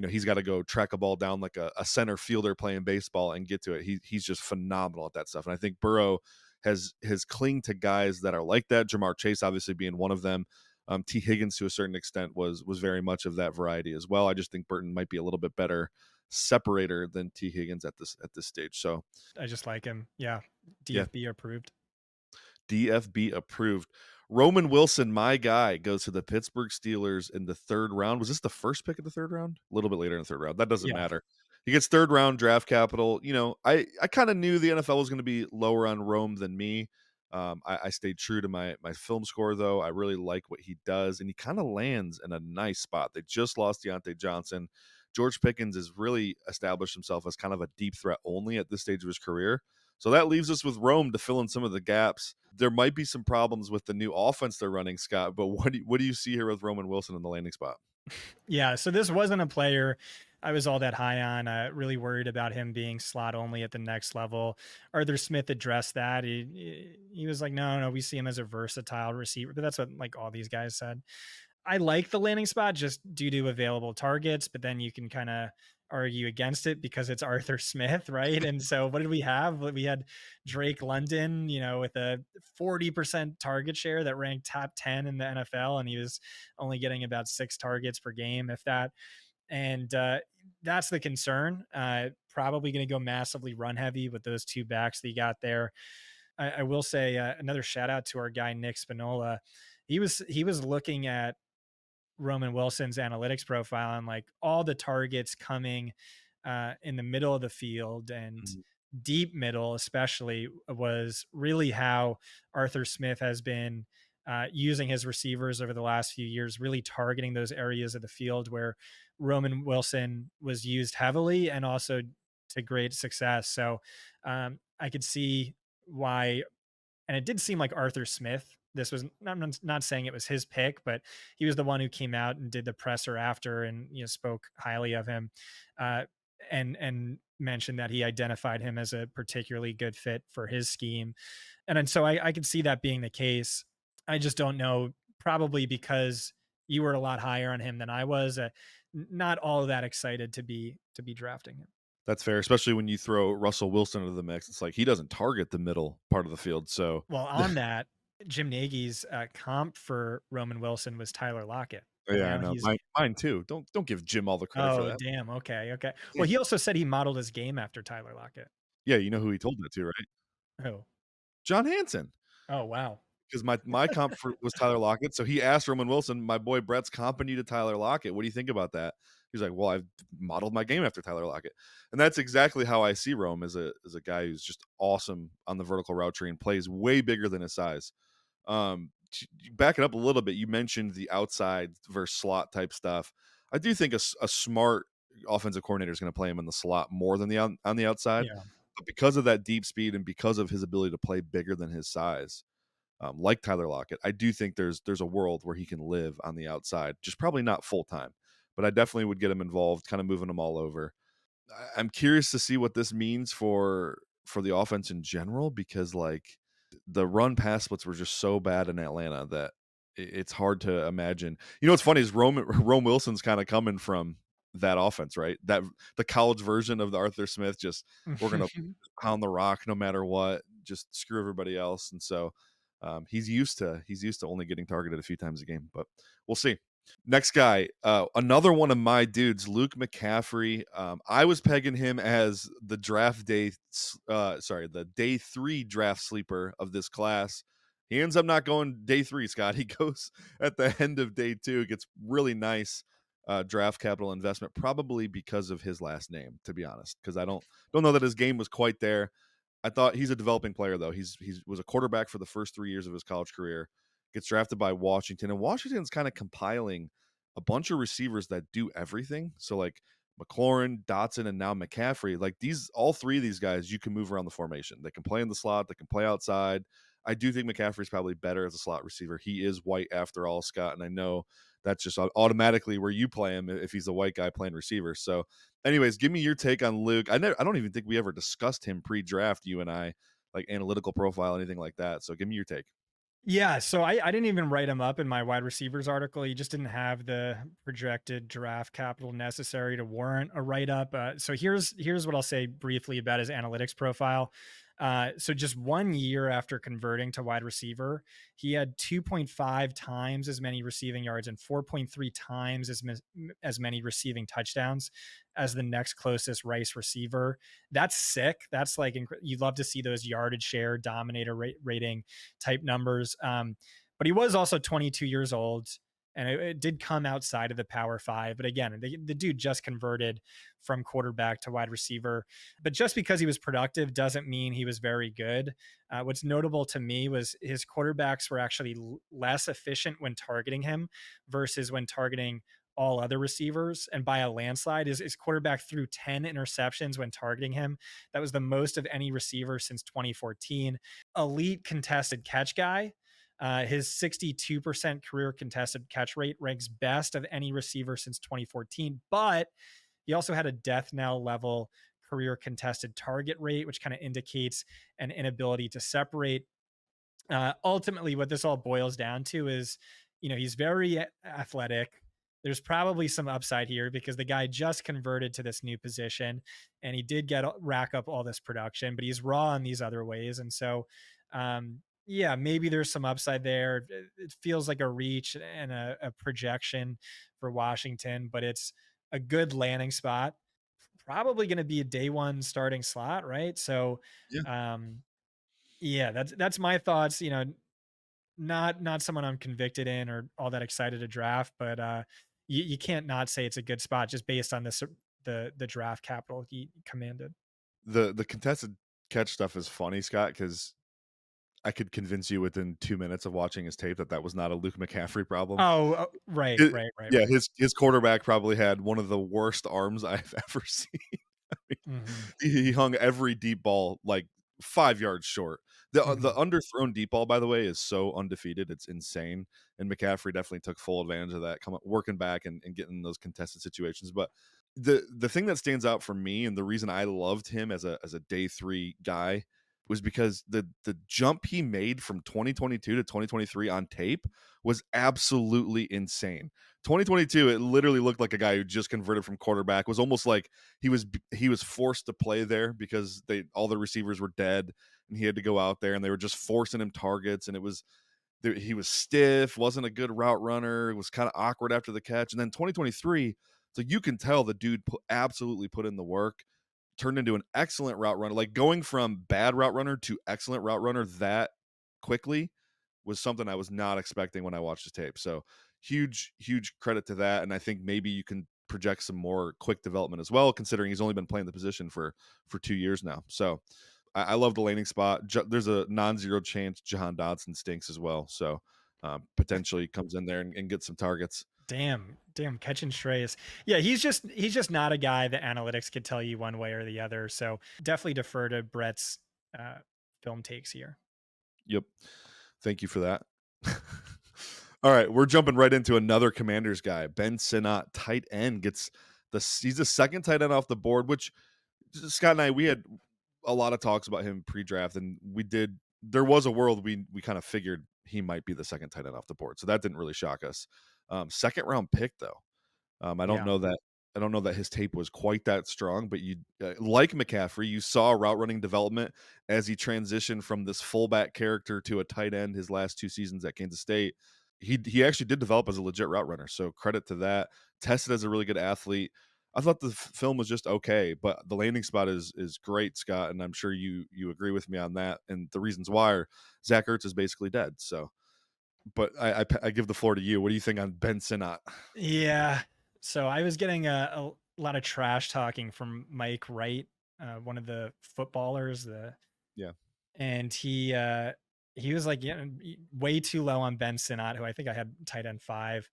Speaker 1: he's got to go track a ball down like a center fielder playing baseball and get to it, he's just phenomenal at that stuff. And I think Burrow has clinged to guys that are like that. Jamar Chase obviously being one of them. T. Higgins to a certain extent was very much of that variety as well. I just think Burton might be a little bit better separator than T. Higgins at this stage. So
Speaker 2: I just like him. Yeah.
Speaker 1: yeah,
Speaker 2: DFB approved.
Speaker 1: DFB approved. Roman Wilson, my guy, goes to the Pittsburgh Steelers in the third round. Was this the first pick of the third round? A little bit later in the third round. That doesn't
Speaker 2: Yeah.
Speaker 1: matter. He gets third round draft capital. I kind of knew the NFL was going to be lower on Rome than me. I stayed true to my film score, though. I really like what he does, and he kind of lands in a nice spot. They just lost Deontay Johnson. George Pickens has really established himself as kind of a deep threat only at this stage of his career. So that leaves us with Rome to fill in some of the gaps. There might be some problems with the new offense they're running, Scott, but what do you see here with Roman Wilson in the landing spot?
Speaker 2: Yeah, so this wasn't a player I was all that high on. Really worried about him being slot only at the next level. Arthur Smith addressed that. He was like, no, no, we see him as a versatile receiver, but that's what like all these guys said. I like the landing spot just due to available targets, but then you can kind of argue against it because it's Arthur Smith, right? And so what did we have? We had Drake London, with a 40% target share that ranked top 10 in the NFL, and he was only getting about 6 targets per game, if that. And that's the concern. Probably going to go massively run heavy with those two backs that you got there. I will say another shout out to our guy Nick Spinola. He was looking at Roman Wilson's analytics profile and like all the targets coming in the middle of the field and
Speaker 1: Mhm.
Speaker 2: deep middle, especially, was really how Arthur Smith has been using his receivers over the last few years, really targeting those areas of the field where Roman Wilson was used heavily and also to great success. So I could see why, and it did seem like Arthur Smith. This was I'm not saying it was his pick, but he was the one who came out and did the presser after and spoke highly of him, uh, and mentioned that he identified him as a particularly good fit for his scheme, and then so I could see that being the case. I just don't know, probably because you were a lot higher on him than I was. Not all that excited to be drafting him.
Speaker 1: That's fair, especially when you throw Russell Wilson into the mix. It's like he doesn't target the middle part of the field. So
Speaker 2: Well, on that, Jim Nagy's comp for Roman Wilson was Tyler Lockett, and
Speaker 1: yeah, I
Speaker 2: now
Speaker 1: know.
Speaker 2: he's
Speaker 1: Mine too. Don't give Jim all the credit for
Speaker 2: oh,
Speaker 1: that.
Speaker 2: damn, okay, okay. Well, he also said he modeled his game after Tyler Lockett.
Speaker 1: Yeah, you know who he told that to, right?
Speaker 2: Oh.
Speaker 1: John Hanson.
Speaker 2: Oh, wow.
Speaker 1: because my comp was Tyler Lockett. So he asked Roman Wilson, "My boy Brett's comping you to Tyler Lockett. What do you think about that?" He's like, "Well, I've modeled my game after Tyler Lockett," and that's exactly how I see Rome as a guy who's just awesome on the vertical route tree and plays way bigger than his size. Back it up a little bit. You mentioned the outside versus slot type stuff. I do think a smart offensive coordinator is going to play him in the slot more than on the outside,
Speaker 2: Yeah.
Speaker 1: but because of that deep speed and because of his ability to play bigger than his size, like Tyler Lockett, I do think there's a world where he can live on the outside, just probably not full time. But I definitely would get him involved, kind of moving him all over. I'm curious to see what this means for the offense in general because like the run pass splits were just so bad in Atlanta that it's hard to imagine. You know what's funny is Rome Wilson's kind of coming from that offense, right? That the college version of the Arthur Smith, just we're gonna pound the rock no matter what, just screw everybody else. And so he's used to only getting targeted a few times a game, but we'll see. Next guy, another one of my dudes, Luke McCaffrey. I was pegging him as the the day 3 draft sleeper of this class. He ends up not going day 3, Scott. He goes at the end of day 2. Gets really nice draft capital investment, probably because of his last name, to be honest, because I don't know that his game was quite there. I thought he's a developing player though. He was a quarterback for the first 3 years of his college career. Gets drafted by Washington, and Washington's kind of compiling a bunch of receivers that do everything. So like McLaurin, Dotson, and now McCaffrey, like all 3 of these guys, you can move around the formation. They can play in the slot, they can play outside. I do think McCaffrey's probably better as a slot receiver. He is white after all, Scott, and I know that's just automatically where you play him if he's a white guy playing receiver. So anyways, give me your take on Luke. I don't even think we ever discussed him pre-draft, you and I, like analytical profile, anything like that. So give me your take.
Speaker 2: Yeah, so I didn't even write him up in my wide receivers article. He just didn't have the projected draft capital necessary to warrant a write up. So here's what I'll say briefly about his analytics profile. So just 1 year after converting to wide receiver, he had 2.5 times as many receiving yards and 4.3 times as many receiving touchdowns as the next closest Rice receiver. That's sick. That's like you'd love to see those yardage share dominator rating type numbers. But he was also 22 years old, and it did come outside of the Power Five. But again, the dude just converted from quarterback to wide receiver. But just because he was productive doesn't mean he was very good. What's notable to me was his quarterbacks were actually less efficient when targeting him versus when targeting all other receivers. And by a landslide, his quarterback threw 10 interceptions when targeting him. That was the most of any receiver since 2014. Elite contested catch guy. His 62% career contested catch rate ranks best of any receiver since 2014, but he also had a death knell level career contested target rate, which kind of indicates an inability to separate. Ultimately, what this all boils down to is, he's very athletic. There's probably some upside here because the guy just converted to this new position and he did rack up all this production, but he's raw in these other ways. And so, yeah, maybe there's some upside there. It feels like a reach and a projection for Washington, but it's a good landing spot. Probably going to be a day 1 starting slot, right? So,
Speaker 1: Yeah.
Speaker 2: um, yeah, that's my thoughts. Not someone I'm convicted in or all that excited to draft, but you can't not say it's a good spot just based on the draft capital he commanded.
Speaker 1: The contested catch stuff is funny, Scott, because I could convince you within 2 minutes of watching his tape that that was not a Luke McCaffrey problem.
Speaker 2: Oh, right,
Speaker 1: It,
Speaker 2: right, right,
Speaker 1: yeah,
Speaker 2: right.
Speaker 1: his quarterback probably had one of the worst arms I've ever seen.
Speaker 2: Hmm.
Speaker 1: He hung every deep ball like 5 yards short. The
Speaker 2: Hmm.
Speaker 1: underthrown deep ball, by the way, is so undefeated. It's insane. And McCaffrey definitely took full advantage of that, working back and getting those contested situations. But the thing that stands out for me, and the reason I loved him as a day 3 guy, was because the jump he made from 2022 to 2023 on tape was absolutely insane. 2022, it literally looked like a guy who just converted from quarterback. It was almost like he was forced to play there because all the receivers were dead and he had to go out there and they were just forcing him targets, and he was stiff, wasn't a good route runner, was kind of awkward after the catch. And then 2023, so you can tell the dude absolutely put in the work, turned into an excellent route runner. Like going from bad route runner to excellent route runner that quickly was something I was not expecting when I watched the tape. So huge credit to that. And I think maybe you can project some more quick development as well, considering he's only been playing the position for 2 years now. So I love the landing spot. There's a non-zero chance Jahan Dodson stinks as well. So potentially comes in there and gets some targets.
Speaker 2: Damn, catching strays. Yeah, he's just not a guy that analytics could tell you one way or the other. So definitely defer to Brett's uh, film takes here.
Speaker 1: Yep. Thank you for that. All right, we're jumping right into another Commanders guy. Ben Sinnott, tight end, he's the second tight end off the board, which Scott and I, we had a lot of talks about him pre-draft, and there was a world we kind of figured he might be the second tight end off the board. So that didn't really shock us. Second round pick though. I don't
Speaker 2: Yeah.
Speaker 1: know that his tape was quite that strong, but you like McCaffrey, you saw route running development as he transitioned from this fullback character to a tight end his last 2 seasons at Kansas State. He actually did develop as a legit route runner, so credit to that. Tested as a really good athlete. I thought the film was just okay, but the landing spot is great, Scott, and I'm sure you agree with me on that. And the reasons why are Zach Ertz is basically dead. So, but I give the floor to you. What do you think on Ben Sinnott?
Speaker 2: Yeah. So I was getting a lot of trash talking from Mike Wright, one of the footballers,
Speaker 1: Yeah,
Speaker 2: and he was like, yeah, way too low on Ben Sinnott, who I think I had tight end 5.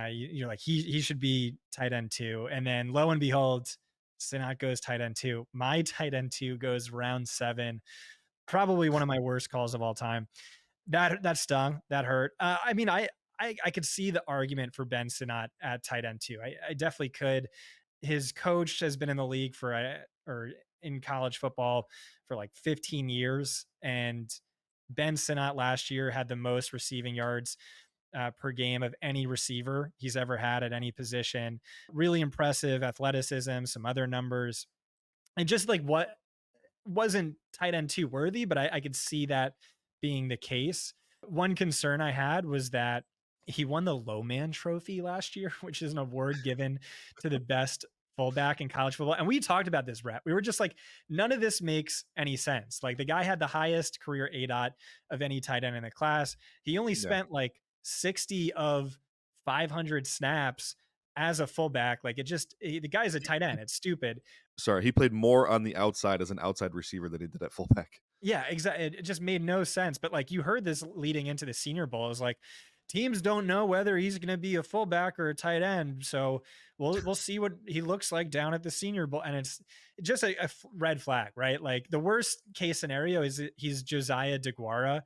Speaker 2: You're like, he should be tight end 2, and then lo and behold, Sinnott goes tight end 2. My tight end 2 goes round 7. Probably one of my worst calls of all time. That stung. That hurt. I mean, I could see the argument for Ben Sinnott at tight end 2. I definitely could. His coach has been in the league for or in college football for like 15 years, and Ben Sinnott last year had the most receiving yards per game of any receiver he's ever had at any position. Really impressive athleticism, some other numbers, and just like what wasn't tight end 2 worthy, but I could see that being the case. One concern I had was that he won the low man trophy last year, which is an award given to the best fullback in college football. And we talked about this, Brett. We were just like, none of this makes any sense. Like the guy had the highest career ADOT of any tight end in the class. He only
Speaker 1: yeah.
Speaker 2: spent like 60 of 500 snaps as a fullback. Like the guy's a tight end. It's stupid.
Speaker 1: Sorry, he played more on the outside as an outside receiver than he did at fullback.
Speaker 2: Yeah, exactly. It just made no sense. But like you heard this leading into the Senior Bowl is like teams don't know whether he's going to be a fullback or a tight end. So we'll see what he looks like down at the Senior Bowl, and it's just a red flag, right? Like the worst case scenario is that he's Josiah DeGuara,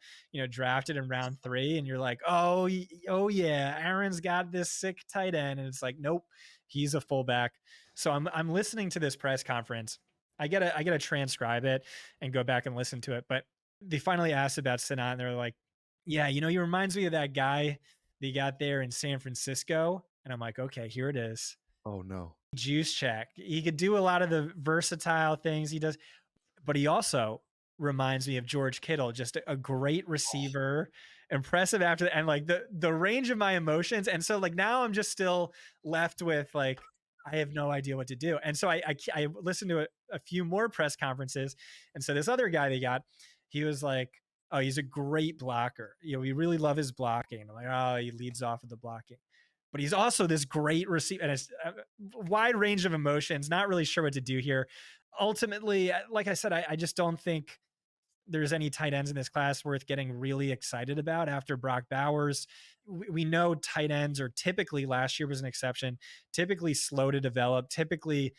Speaker 2: drafted in round 3, and you're like, oh yeah, Aaron's got this sick tight end, and it's like, nope, he's a fullback. So I'm listening to this press conference. I gotta transcribe it and go back and listen to it. But they finally asked about Sinnott, and they're like, "Yeah, he reminds me of that guy they got there in San Francisco." And I'm like, "Okay, here it is.
Speaker 1: Oh no.
Speaker 2: Juice check. He could do a lot of the versatile things he does, but he also reminds me of George Kittle, just a great receiver, impressive after the, and like the range of my emotions. And so like now I'm just still left with like I have no idea what to do. And so I listened to a few more press conferences, and so this other guy they got, he was like, "Oh, he's a great blocker. We really love his blocking." I'm like, "Oh, he leads off with the blocking." But he's also this great receiver, and it's a wide range of emotions. Not really sure what to do here. Ultimately, like I said, I just don't think there's any tight ends in this class worth getting really excited about after Brock Bowers. We know tight ends are typically, last year was an exception, typically slow to develop. Typically,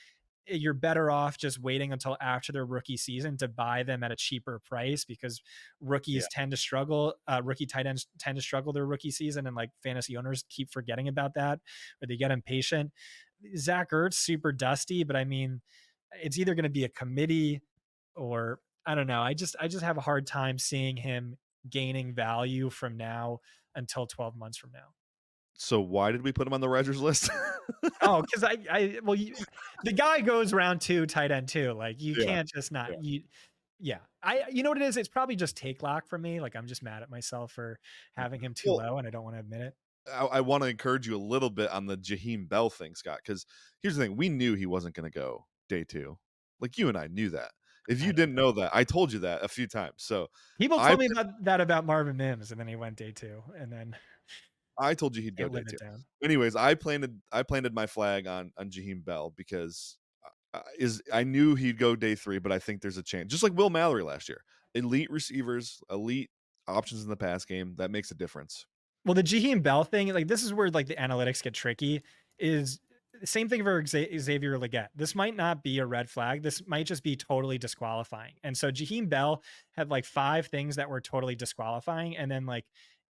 Speaker 2: you're better off just waiting until after their rookie season to buy them at a cheaper price because
Speaker 1: Yeah.
Speaker 2: rookies tend to struggle. Rookie tight ends tend to struggle their rookie season, and like fantasy owners keep forgetting about that or they get impatient. Zach Ertz, super dusty, but I mean, it's either going to be a committee or I don't know. I just have a hard time seeing him gaining value from now until 12 months from now.
Speaker 1: So why did we put him on the Rodgers list?
Speaker 2: Oh, because well, the guy goes round 2, tight end 2. Like you
Speaker 1: Yeah,
Speaker 2: can't just
Speaker 1: yeah.
Speaker 2: not you. Yeah, you know what it is. It's probably just take lock for me. Like I'm just mad at myself for having him too
Speaker 1: Well,
Speaker 2: low, and I don't want to admit it.
Speaker 1: I want to encourage you a little bit on the Jaheim Bell thing, Scott, because here's the thing. We knew he wasn't going to go day 2. Like you and I knew that. If
Speaker 2: I
Speaker 1: you
Speaker 2: don't
Speaker 1: didn't
Speaker 2: know.
Speaker 1: know that, I told you that a few times. So
Speaker 2: People
Speaker 1: I
Speaker 2: told me about that about Marvin Mims, and then he went day 2, and then
Speaker 1: I told you he'd go
Speaker 2: it
Speaker 1: day
Speaker 2: lived
Speaker 1: 2.
Speaker 2: it down.
Speaker 1: Anyways, I planted my flag on Jaheim Bell because is I knew he'd go day 3, but I think there's a chance. Just like Will Mallory last year. Elite receivers, elite options in the pass game, that makes a difference.
Speaker 2: Well, the Jaheim Bell thing, like, this is where, like, the analytics get tricky, is the same thing for Xavier Legette. This might not be a red flag. This might just be totally disqualifying. And so Jaheim Bell had, like, 5 things that were totally disqualifying, and then, like,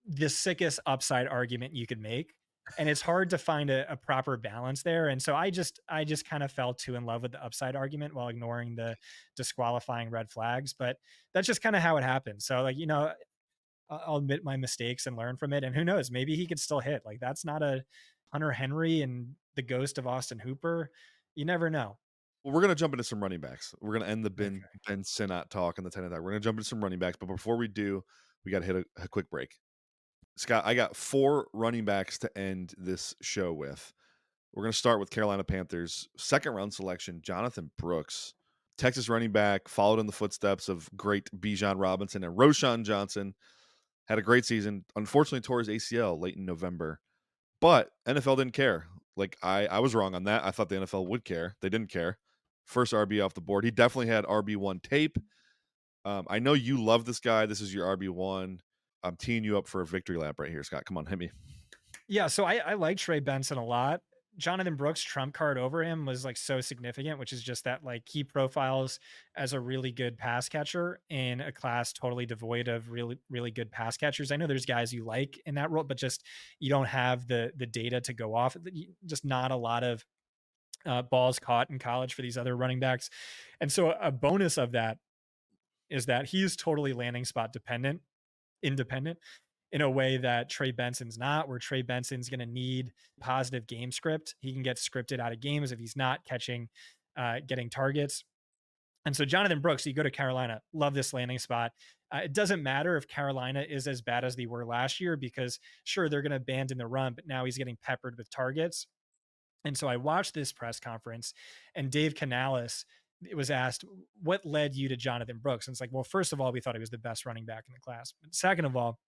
Speaker 2: the sickest upside argument you could make. And it's hard to find a proper balance there. And so I just kind of fell too in love with the upside argument while ignoring the disqualifying red flags. But that's just kind of how it happens. So, like, I'll admit my mistakes and learn from it. And who knows, maybe he could still hit. Like, that's not a Hunter Henry and the ghost of Austin Hooper. You never know.
Speaker 1: Well, we're gonna jump into some running backs. We're gonna end the Ben
Speaker 2: Okay.
Speaker 1: Ben Sinnott talk and the 10 attack. We're gonna jump into some running backs, but before we do, we gotta hit a quick break. Scott, I got 4 running backs to end this show with. We're going to start with Carolina Panthers second round selection, Jonathon Brooks, Texas running back, followed in the footsteps of great Bijan Robinson and Roshan Johnson. Had a great season. Unfortunately, tore his ACL late in November, but NFL didn't care. Like I was wrong on that. I thought the NFL would care. They didn't care. First RB off the board. He definitely had RB1 tape. I know you love this guy. This is your RB1. I'm teeing you up for a victory lap right here, Scott. Come on, hit me.
Speaker 2: Yeah. So I like Trey Benson a lot. Jonathan Brooks' trump card over him was like so significant, which is just that like he profiles as a really good pass catcher in a class totally devoid of really, really good pass catchers. I know there's guys you like in that role, but just you don't have the data to go off. Just not a lot of balls caught in college for these other running backs. And so a bonus of that is that he's totally landing spot independent in a way that Trey Benson's not, where Trey Benson's going to need positive game script. He can get scripted out of games if he's not getting targets. And so Jonathan Brooks, you go to Carolina, love this landing spot. It doesn't matter if Carolina is as bad as they were last year because sure, they're going to abandon the run, but now he's getting peppered with targets. And so I watched this press conference and Dave Canales was asked, what led you to Jonathan Brooks? And it's like, well, first of all, we thought he was the best running back in the class. But second of all,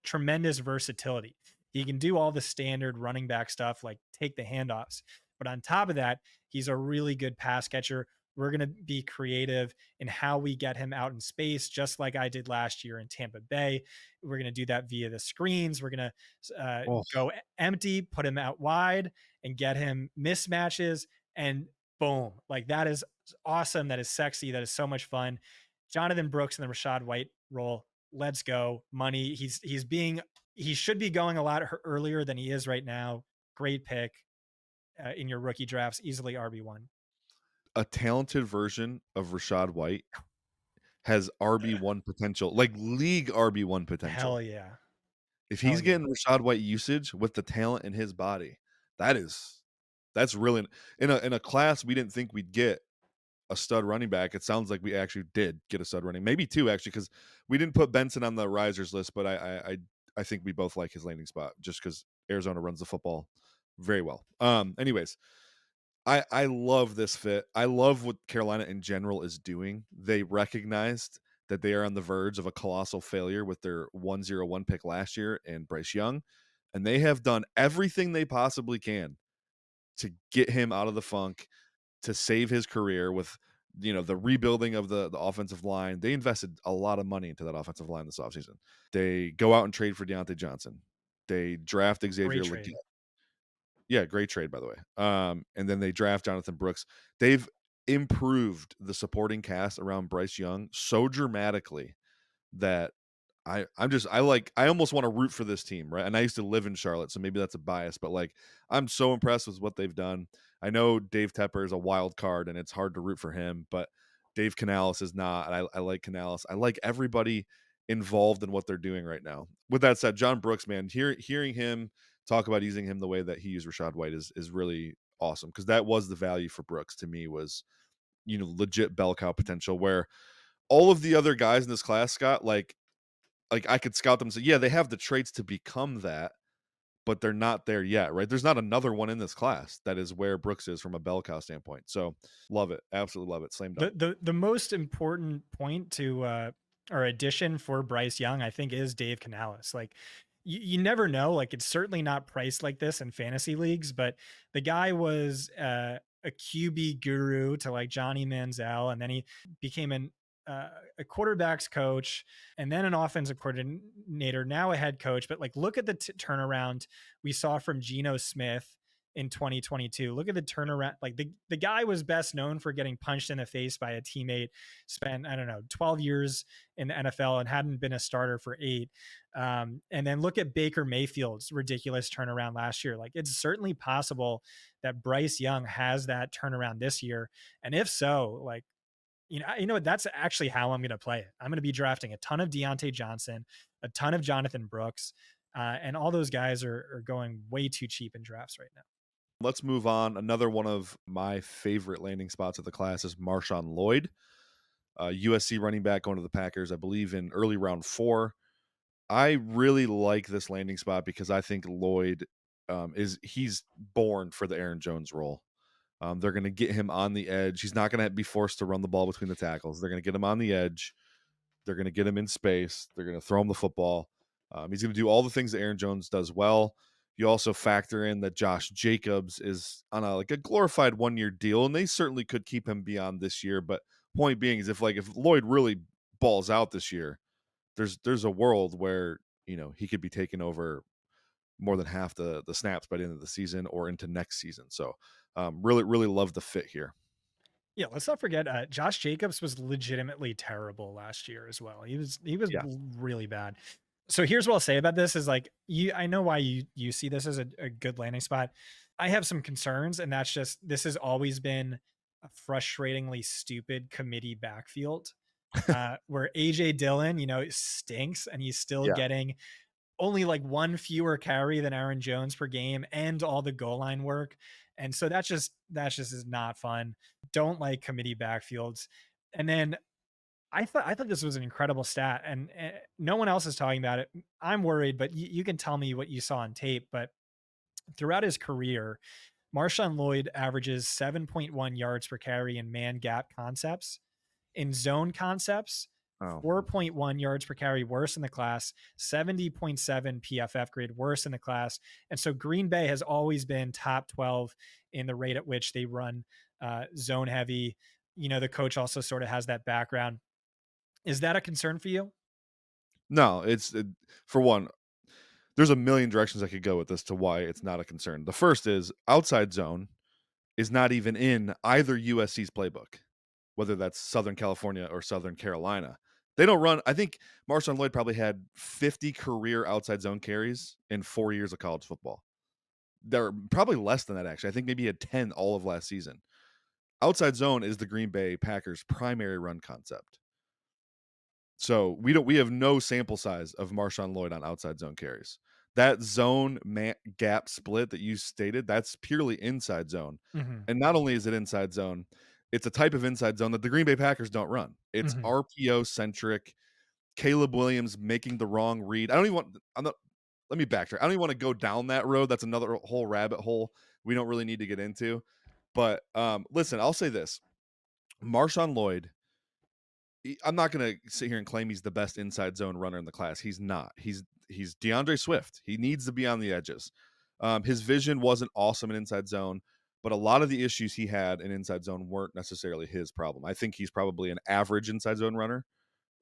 Speaker 2: tremendous versatility. He can do all the standard running back stuff, like take the handoffs. But on top of that, he's a really good pass catcher. We're going to be creative in how we get him out in space, just like I did last year in Tampa Bay. We're going to do that via the screens. We're going to
Speaker 1: Oh,
Speaker 2: go empty, put him out wide, and get him mismatches. And boom, like that is awesome. That is sexy. That is so much fun. Jonathan Brooks in the Rashad White role, let's go money. He should be going a lot earlier than he is right now. Great pick in your rookie drafts, easily RB1.
Speaker 1: a talented version of Rashad White has RB1 potential, like league RB1
Speaker 2: Hell
Speaker 1: potential.
Speaker 2: yeah.
Speaker 1: If
Speaker 2: Hell
Speaker 1: he's
Speaker 2: yeah.
Speaker 1: getting Rashad White usage with the talent in his body, that is that's really in a class we didn't think we'd get a stud running back. It sounds like we actually did get a stud running, maybe 2 actually, because we didn't put Benson on the risers list, but I think we both like his landing spot just because Arizona runs the football very well. Anyways, I love this fit. I love what Carolina in general is doing. They recognized that they are on the verge of a colossal failure with their 101 pick last year and Bryce Young, and they have done everything they possibly can to get him out of the funk, to save his career with the rebuilding of the offensive line. They invested a lot of money into that offensive line this offseason. They go out and trade for Deontay Johnson. They draft
Speaker 2: Great
Speaker 1: Xavier Legette.
Speaker 2: trade.
Speaker 1: Yeah, great trade, by the way. And then they draft Jonathan Brooks. They've improved the supporting cast around Bryce Young so dramatically that I almost want to root for this team, right? And I used to live in Charlotte, so maybe that's a bias, but like I'm so impressed with what they've done. I know Dave Tepper is a wild card and it's hard to root for him, but Dave Canales is not. And I like Canales. I like everybody involved in what they're doing right now. With that said, John Brooks, man, hearing him talk about using him the way that he used Rashad White is really awesome because that was the value for Brooks to me was legit bell cow potential where all of the other guys in this class, Scott, like I could scout them and say, yeah, they have the traits to become that, but they're not there yet, right? There's not another one in this class that is where Brooks is from a bell cow standpoint. So love it. Absolutely love it. Slam dunk.
Speaker 2: The most important point to or addition for Bryce Young, I think, is Dave Canales. Like you never know. Like it's certainly not priced like this in fantasy leagues, but the guy was a QB guru to like Johnny Manziel, and then he became uh, a quarterbacks coach, and then an offensive coordinator, now a head coach. But like, look at the turnaround we saw from Geno Smith in 2022. Look at the turnaround. Like the guy was best known for getting punched in the face by a teammate, spent, I don't know, 12 years in the NFL and hadn't been a starter for 8. And then look at Baker Mayfield's ridiculous turnaround last year. Like it's certainly possible that Bryce Young has that turnaround this year. And if so, like, that's actually how I'm going to play it. I'm going to be drafting a ton of Deontay Johnson, a ton of Jonathan Brooks, and all those guys are going way too cheap in drafts right now.
Speaker 1: Let's move on. Another one of my favorite landing spots of the class is Marshawn Lloyd, USC running back going to the Packers, I believe in early round 4. I really like this landing spot because I think Lloyd he's born for the Aaron Jones role. They're going to get him on the edge. He's not going to be forced to run the ball between the tackles. They're going to get him on the edge. They're going to get him in space. They're going to throw him the football. He's going to do all the things that Aaron Jones does well. You also factor in that Josh Jacobs is on a glorified 1-year deal, and they certainly could keep him beyond this year. But point being is if Lloyd really balls out this year, there's a world where he could be taking over more than half the snaps by the end of the season or into next season. So really love the fit here.
Speaker 2: Yeah, let's not forget Josh Jacobs was legitimately terrible last year as well. He was
Speaker 1: Yeah.
Speaker 2: really bad. So here's what I'll say about this is like I know why you see this as a good landing spot. I have some concerns, and that's just this has always been a frustratingly stupid committee backfield. Where AJ Dillon, stinks and he's still
Speaker 1: Yeah.
Speaker 2: getting only like one fewer carry than Aaron Jones per game and all the goal line work. And so that's just is not fun. Don't like committee backfields. And then I thought this was an incredible stat, and no one else is talking about it. I'm worried, but you can tell me what you saw on tape. But throughout his career, Marshawn Lloyd averages 7.1 yards per carry in man gap concepts. In zone concepts,
Speaker 1: Oh.
Speaker 2: 4.1 yards per carry worse in the class, 70.7 PFF grade worse in the class. And so Green Bay has always been top 12 in the rate at which they run zone heavy. The coach also sort of has that background. Is that a concern for you?
Speaker 1: No, for one, there's a million directions I could go with this to why it's not a concern. The first is outside zone is not even in either USC's playbook, whether that's Southern California or Southern Carolina. They don't run. I think Marshawn Lloyd probably had 50 career outside zone carries in 4 years of college football. They're probably less than that, actually. I think maybe he had 10 all of last season. Outside zone is the Green Bay Packers' primary run concept. So we have no sample size of Marshawn Lloyd on outside zone carries. That zone gap split that you stated, that's purely inside zone.
Speaker 2: Mm-hmm.
Speaker 1: And not only is it inside zone, it's a type of inside zone that the Green Bay Packers don't run. It's
Speaker 2: Mm-hmm.
Speaker 1: RPO centric. Caleb Williams making the wrong read. Let me backtrack. I don't even want to go down that road. That's another whole rabbit hole we don't really need to get into. But listen, I'll say this. Marshawn Lloyd, I'm not going to sit here and claim he's the best inside zone runner in the class. He's not. He's DeAndre Swift. He needs to be on the edges. His vision wasn't awesome in inside zone, but a lot of the issues he had in inside zone weren't necessarily his problem. I think he's probably an average inside zone runner,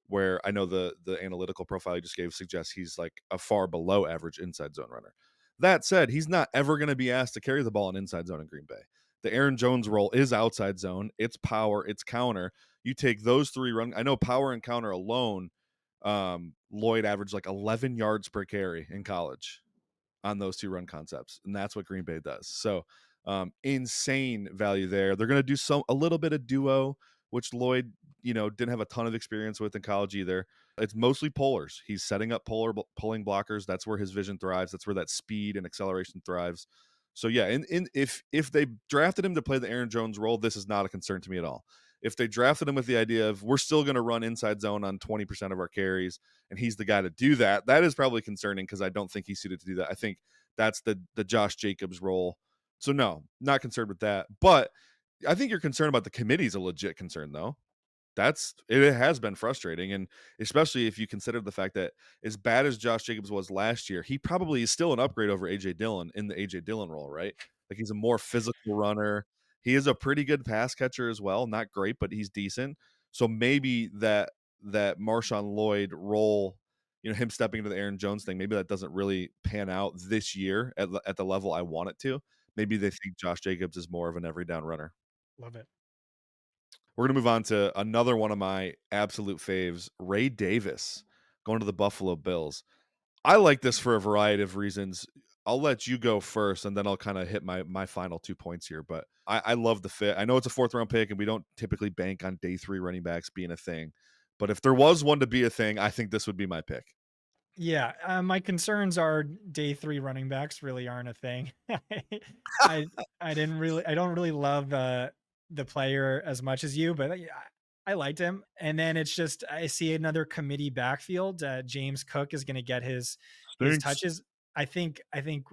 Speaker 1: where I know the analytical profile you just gave suggests he's like a far below average inside zone runner. That said, he's not ever going to be asked to carry the ball in inside zone in Green Bay. The Aaron Jones role is outside zone. It's power, it's counter. You take those 3 run. I know power and counter alone, Lloyd averaged like 11 yards per carry in college on those 2 run concepts, and that's what Green Bay does. So insane value there. They're going to do a little bit of duo, which Lloyd didn't have a ton of experience with in college either. It's mostly polars. He's setting up pulling blockers. That's where his vision thrives. That's where that speed and acceleration thrives. So yeah, and if they drafted him to play the Aaron Jones role, this is not a concern to me at all. If they drafted him with the idea of we're still going to run inside zone on 20% of our carries and he's the guy to do that, that is probably concerning because I don't think he's suited to do that. I think That's the Josh Jacobs role. So no, not concerned with that. But I think your concern about the committee is a legit concern, though. It has been frustrating, and especially if you consider the fact that as bad as Josh Jacobs was last year, he probably is still an upgrade over AJ Dillon in the AJ Dillon role, right? Like he's a more physical runner. He is a pretty good pass catcher as well. Not great, but he's decent. So maybe that Marshawn Lloyd role, him stepping into the Aaron Jones thing, maybe that doesn't really pan out this year at the level I want it to. Maybe they think Josh Jacobs is more of an every down runner.
Speaker 2: Love it.
Speaker 1: We're going to move on to another one of my absolute faves, Ray Davis, going to the Buffalo Bills. I like this for a variety of reasons. I'll let you go first, and then I'll kind of hit my final 2 points here. But I love the fit. I know it's a fourth round pick, and we don't typically bank on day 3 running backs being a thing. But if there was one to be a thing, I think this would be my pick.
Speaker 2: Yeah, my concerns are day 3 running backs really aren't a thing. I I don't really love, the player as much as you, but, I liked him, and then it's just I see another committee backfield, James Cook is gonna get his
Speaker 1: Stinks.
Speaker 2: touches. I think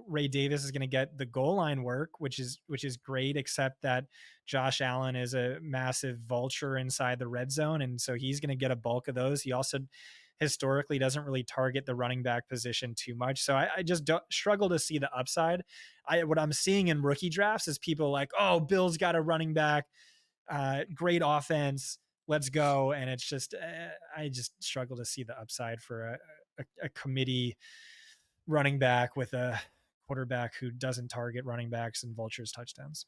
Speaker 2: Ray Davis is gonna get the goal line work, which is great, except that Josh Allen is a massive vulture inside the red zone, and so he's gonna get a bulk of those. He also historically doesn't really target the running back position too much. So I just don't struggle to see the upside. What I'm seeing in rookie drafts is people like, oh, Bill's got a running back, great offense, let's go. And it's just I just struggle to see the upside for a committee running back with a quarterback who doesn't target running backs and vultures touchdowns.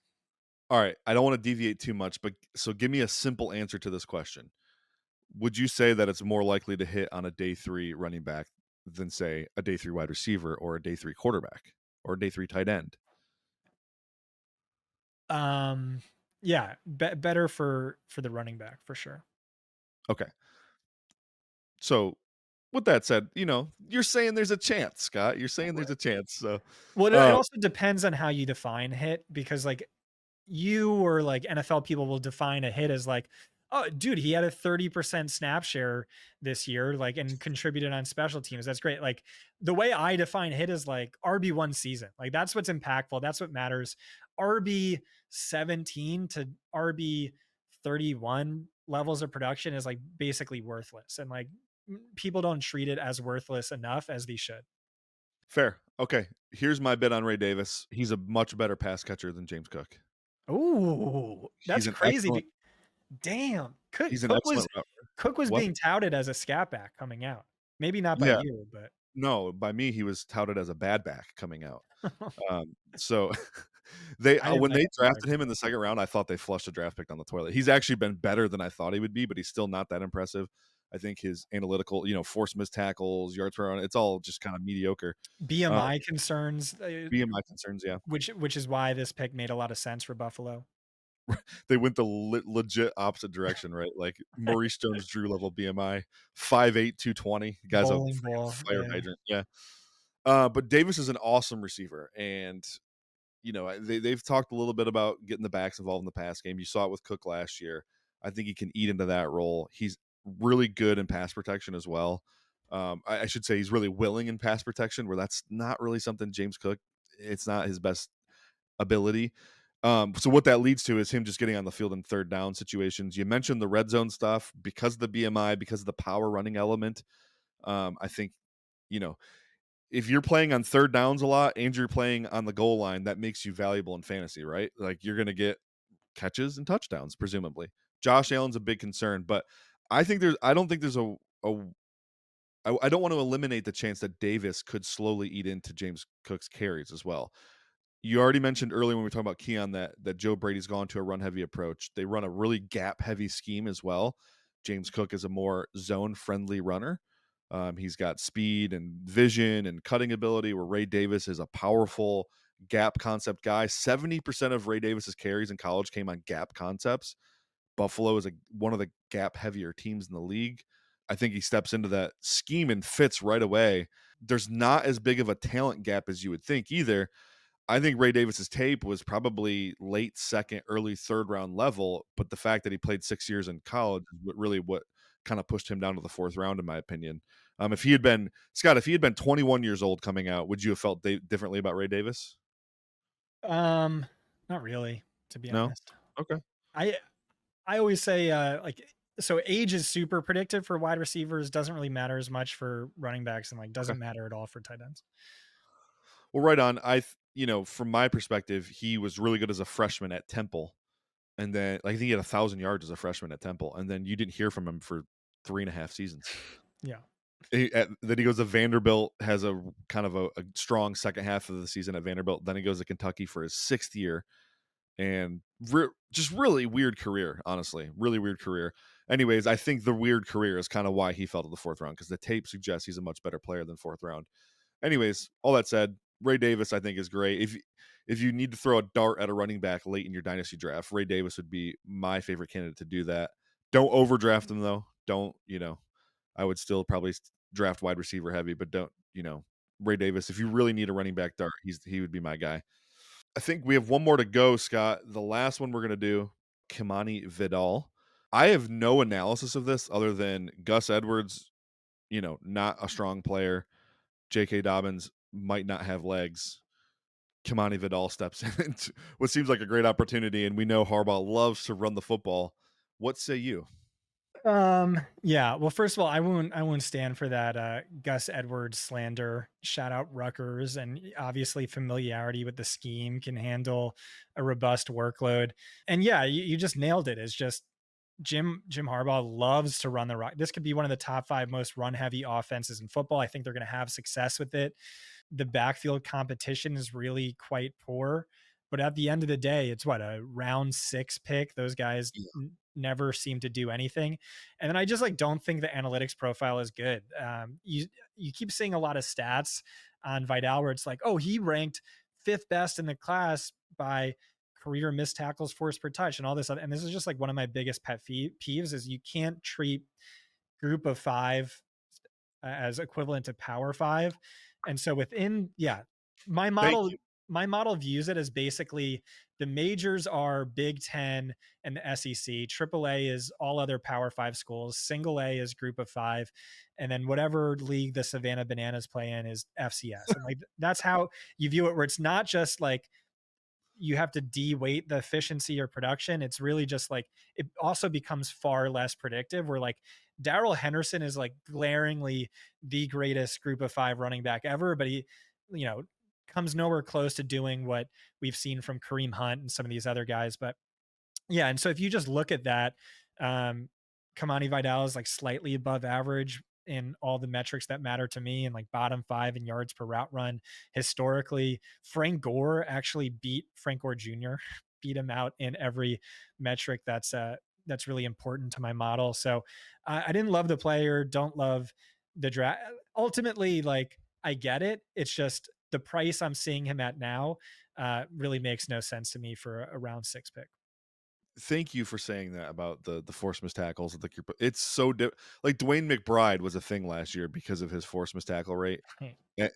Speaker 1: All right. I don't want to deviate too much, but so give me a simple answer to this question. Would you say that it's more likely to hit on a day 3 running back than, say, a day 3 wide receiver or a day 3 quarterback or a day 3 tight end?
Speaker 2: Um, yeah, better for the running back for sure.
Speaker 1: Okay. So, with that said, you're saying there's a chance, Scott. You're saying there's a chance. So,
Speaker 2: Well, it
Speaker 1: uh,
Speaker 2: also depends on how you define hit because, like, you or, like, NFL people will define a hit as, like, "Oh, dude, he had a 30% snap share this year, like, and contributed on special teams. That's great." Like, the way I define hit is, like, RB1 season. Like, that's what's impactful. That's what matters. RB17 to RB31 levels of production is, like, basically worthless, and, like, people don't treat it as worthless enough as they should.
Speaker 1: fair. Okay. Here's my bit on Ray Davis. He's a much better pass catcher than James Cook.
Speaker 2: Ooh,
Speaker 1: He's
Speaker 2: that's
Speaker 1: an
Speaker 2: crazy.
Speaker 1: excellent
Speaker 2: Damn, Cook
Speaker 1: he's an
Speaker 2: Cook was
Speaker 1: excellent route.
Speaker 2: Cook was
Speaker 1: What?
Speaker 2: being touted as a scat back coming out. Maybe not by
Speaker 1: Yeah.
Speaker 2: you, but
Speaker 1: No, by me he was touted as a bad back coming out. So they
Speaker 2: I didn't
Speaker 1: when
Speaker 2: like
Speaker 1: they
Speaker 2: that
Speaker 1: drafted
Speaker 2: product.
Speaker 1: him in the second round, I thought they flushed a draft pick down the toilet. He's actually been better than I thought he would be, but he's still not that impressive. I think his analytical, force missed tackles, yards per run, it's all just kind of mediocre. Uh,
Speaker 2: BMI concerns,
Speaker 1: BMI concerns, yeah.
Speaker 2: which is why this pick made a lot of sense for Buffalo.
Speaker 1: They went the legit opposite direction, right? Like Maurice Jones-Drew level BMI, 5'8", 220. The guy's a
Speaker 2: Bowling
Speaker 1: freaking
Speaker 2: ball,
Speaker 1: fire
Speaker 2: yeah.
Speaker 1: hydrant. Yeah. But Davis is an awesome receiver, and they've talked a little bit about getting the backs involved in the pass game. You saw it with Cook last year. I think he can eat into that role. He's really good in pass protection as well. I should say he's really willing in pass protection, where that's not really something James Cook. It's not his best ability. So what that leads to is him just getting on the field in third down situations. You mentioned the red zone stuff because of the BMI, because of the power running element. I think you know if you're playing on third downs a lot and you're playing on the goal line, that makes you valuable in fantasy, right? Like you're going to get catches and touchdowns, presumably. Josh Allen's a big concern, but I don't think there's I don't want to eliminate the chance that Davis could slowly eat into James Cook's carries as well. You already mentioned earlier when we were talking about Keon that Joe Brady's gone to a run heavy approach. They run a really gap heavy scheme as well. James Cook is a more zone friendly runner. He's got speed and vision and cutting ability, where Ray Davis is a powerful gap concept guy. 70% of Ray Davis's carries in college came on gap concepts. Buffalo is one of the gap heavier teams in the league. I think he steps into that scheme and fits right away. There's not as big of a talent gap as you would think either. I think Ray Davis's tape was probably late second, early third round level, but the fact that he played 6 years in college is really what kind of pushed him down to the 4th round, in my opinion. If he had been Scott, if he had been 21 years old coming out, would you have felt differently about Ray Davis?
Speaker 2: Um, Not really, to be
Speaker 1: No.
Speaker 2: honest.
Speaker 1: Okay.
Speaker 2: I I always say, so age is super predictive for wide receivers, doesn't really matter as much for running backs, and, like,
Speaker 1: Okay.
Speaker 2: doesn't matter at all for tight ends.
Speaker 1: Well, right on. From my perspective, he was really good as a freshman at Temple, and then like, I think he had 1,000 yards as a freshman at Temple, and then you didn't hear from him for 3.5 seasons.
Speaker 2: Yeah.
Speaker 1: Then he goes to Vanderbilt, has a kind of a strong second half of the season at Vanderbilt. Then he goes to Kentucky for his 6th year, and just really weird career. Honestly, really weird career. Anyways, I think the weird career is kind of why he fell to the 4th round, because the tape suggests he's a much better player than 4th round. Anyways, all that said, Ray Davis I think is great. If you need to throw a dart at a running back late in your dynasty draft, Ray Davis would be my favorite candidate to do that. Don't overdraft him though. Don't, I would still probably draft wide receiver heavy, but don't, Ray Davis, if you really need a running back dart, he would be my guy. I think we have one more to go, Scott. The last one we're going to do, Kimani Vidal. I have no analysis of this other than Gus Edwards, not a strong player. J.K. Dobbins might not have legs. Kimani Vidal steps in into what seems like a great opportunity, and we know Harbaugh loves to run the football. What say you?
Speaker 2: Yeah. Well, first of all, I won't stand for that Gus Edwards slander. Shout out Rutgers, and obviously familiarity with the scheme can handle a robust workload. And yeah, you just nailed it. It's just Jim Harbaugh loves to run the rock. This could be one of the top 5 most run heavy offenses in football. I think they're going to have success with it. The backfield competition is really quite poor. But at the end of the day, it's what, a round 6 pick. Those guys never seem to do anything. And then I just like don't think the analytics profile is good. You keep seeing a lot of stats on Vidal where it's like, oh, he ranked 5th best in the class by career missed tackles forced per touch and all this other. And this is just like one of my biggest peeves is you can't treat group of 5 as equivalent to power 5. And so within, yeah, my
Speaker 1: Thank
Speaker 2: model
Speaker 1: you.
Speaker 2: my model views it as basically the majors are Big 10 and the SEC. Triple A is all other Power 5 schools. Single A is Group of 5, and then whatever league the Savannah Bananas play in is FCS. And like that's how you view it. Where it's not just like you have to de-weight the efficiency or production. It's really just like it also becomes far less predictive. Where like Darrell Henderson is like glaringly the greatest group of 5 running back ever, but he, you know, comes nowhere close to doing what we've seen from Kareem Hunt and some of these other guys. But yeah, and so if you just look at that, um, Kamani Vidal is like slightly above average in all the metrics that matter to me, and like bottom 5 in yards per route run historically. Frank Gore actually beat Frank Gore Jr. beat him out in every metric that's really important to my model. So I didn't love the player, don't love the draft. Ultimately, like I get it. It's just the price I'm seeing him at now really makes no sense to me for a round 6 pick.
Speaker 1: Thank you for saying that about the force missed tackles. It's so like Dwayne McBride was a thing last year because of his force missed tackle rate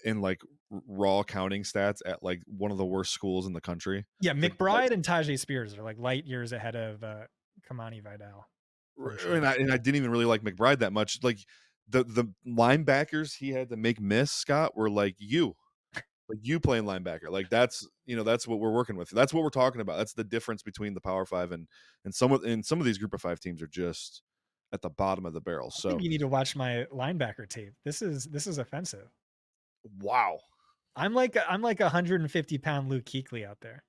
Speaker 1: in like raw counting stats at like one of the worst schools in the country.
Speaker 2: Yeah,
Speaker 1: Like
Speaker 2: McBride and Tajay Spears are like light years ahead of Kamani Vidal for sure.
Speaker 1: and I didn't even really like McBride that much. Like the linebackers he had to make miss, Scott, were like you playing linebacker. Like that's what we're working with. That's what we're talking about. That's the difference between the Power 5 and some of these Group of 5 teams are just at the bottom of the barrel.
Speaker 2: I think
Speaker 1: So
Speaker 2: you need to watch my linebacker tape. This is offensive.
Speaker 1: wow.
Speaker 2: I'm like a 150-pound Luke Kuechly out there.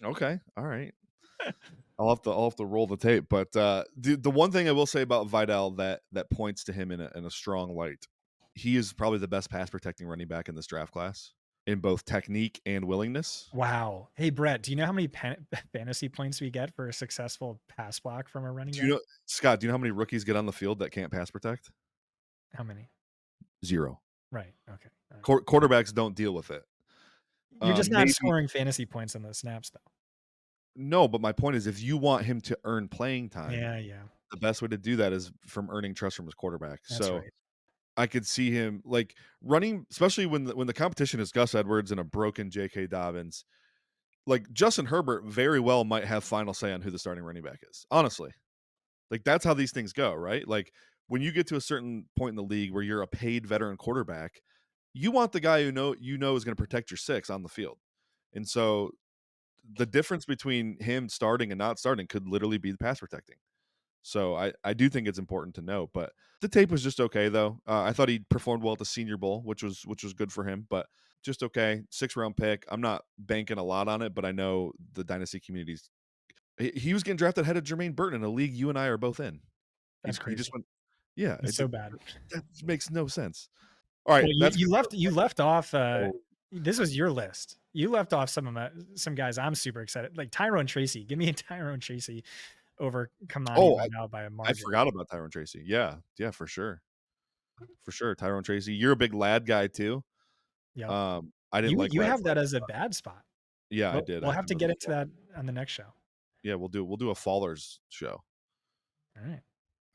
Speaker 1: Okay. All right. I'll have to roll the tape. But the one thing I will say about Vidal that points to him in a strong light, he is probably the best pass protecting running back in this draft class in both technique and willingness.
Speaker 2: Wow. Hey Brett, do you know how many fantasy points we get for a successful pass block from a running
Speaker 1: Do you
Speaker 2: back?
Speaker 1: know Scott, do you know how many rookies get on the field that can't pass protect?
Speaker 2: How many?
Speaker 1: 0.
Speaker 2: Right. Okay. All right.
Speaker 1: Quarterbacks don't deal with it.
Speaker 2: You're just not
Speaker 1: Maybe
Speaker 2: scoring fantasy points on those snaps though.
Speaker 1: no, but my point is if you want him to earn playing time,
Speaker 2: Yeah, yeah.
Speaker 1: the best way to do that is from earning trust from his quarterback.
Speaker 2: That's
Speaker 1: So
Speaker 2: right.
Speaker 1: I could see him like running, especially when the competition is Gus Edwards and a broken J.K. Dobbins. Like Justin Herbert very well might have final say on who the starting running back is. Honestly, like that's how these things go, right? Like when you get to a certain point in the league where you're a paid veteran quarterback, you want the guy who know is going to protect your six on the field. And so the difference between him starting and not starting could literally be the pass protecting. So I do think it's important to know. But the tape was just okay though. I thought he performed well at the Senior Bowl, which was good for him. But just okay, 6th-round pick. I'm not banking a lot on it, but I know the dynasty community's. He was getting drafted ahead of Jermaine Burton in a league you and I are both in.
Speaker 2: That's
Speaker 1: He just
Speaker 2: crazy.
Speaker 1: went. Yeah,
Speaker 2: That's so bad.
Speaker 1: that makes no sense. All right,
Speaker 2: Well,
Speaker 1: that's
Speaker 2: you left off.
Speaker 1: oh,
Speaker 2: This was your list. You left off some guys I'm super excited. Like Tyrone Tracy. Give me a Tyrone Tracy over Kamani
Speaker 1: oh,
Speaker 2: right now by a
Speaker 1: I
Speaker 2: margin.
Speaker 1: forgot about Tyrone Tracy. Yeah, yeah, for sure, for sure. Tyrone Tracy, you're a big lad guy too.
Speaker 2: Yep.
Speaker 1: I didn't like
Speaker 2: You
Speaker 1: lad.
Speaker 2: have that as a bad spot.
Speaker 1: Yeah, I
Speaker 2: Well,
Speaker 1: did. I
Speaker 2: we'll
Speaker 1: had
Speaker 2: have
Speaker 1: him
Speaker 2: to
Speaker 1: as
Speaker 2: get
Speaker 1: a
Speaker 2: into
Speaker 1: fall.
Speaker 2: that on the next show.
Speaker 1: Yeah, we'll do a Fallers show.
Speaker 2: All right.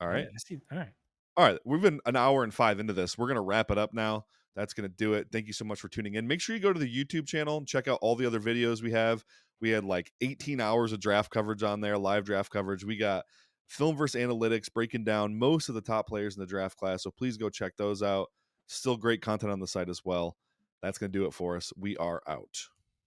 Speaker 1: All
Speaker 2: All right.
Speaker 1: right.
Speaker 2: I see. All right.
Speaker 1: All right. We've been an hour and 5 into this. We're gonna wrap it up now. That's gonna do it. Thank you so much for tuning in. Make sure you go to the YouTube channel and check out all the other videos we have. We had like 18 hours of draft coverage on there, live draft coverage. We got film versus analytics breaking down most of the top players in the draft class. So please go check those out. Still great content on the site as well. That's gonna do it for us. We are out.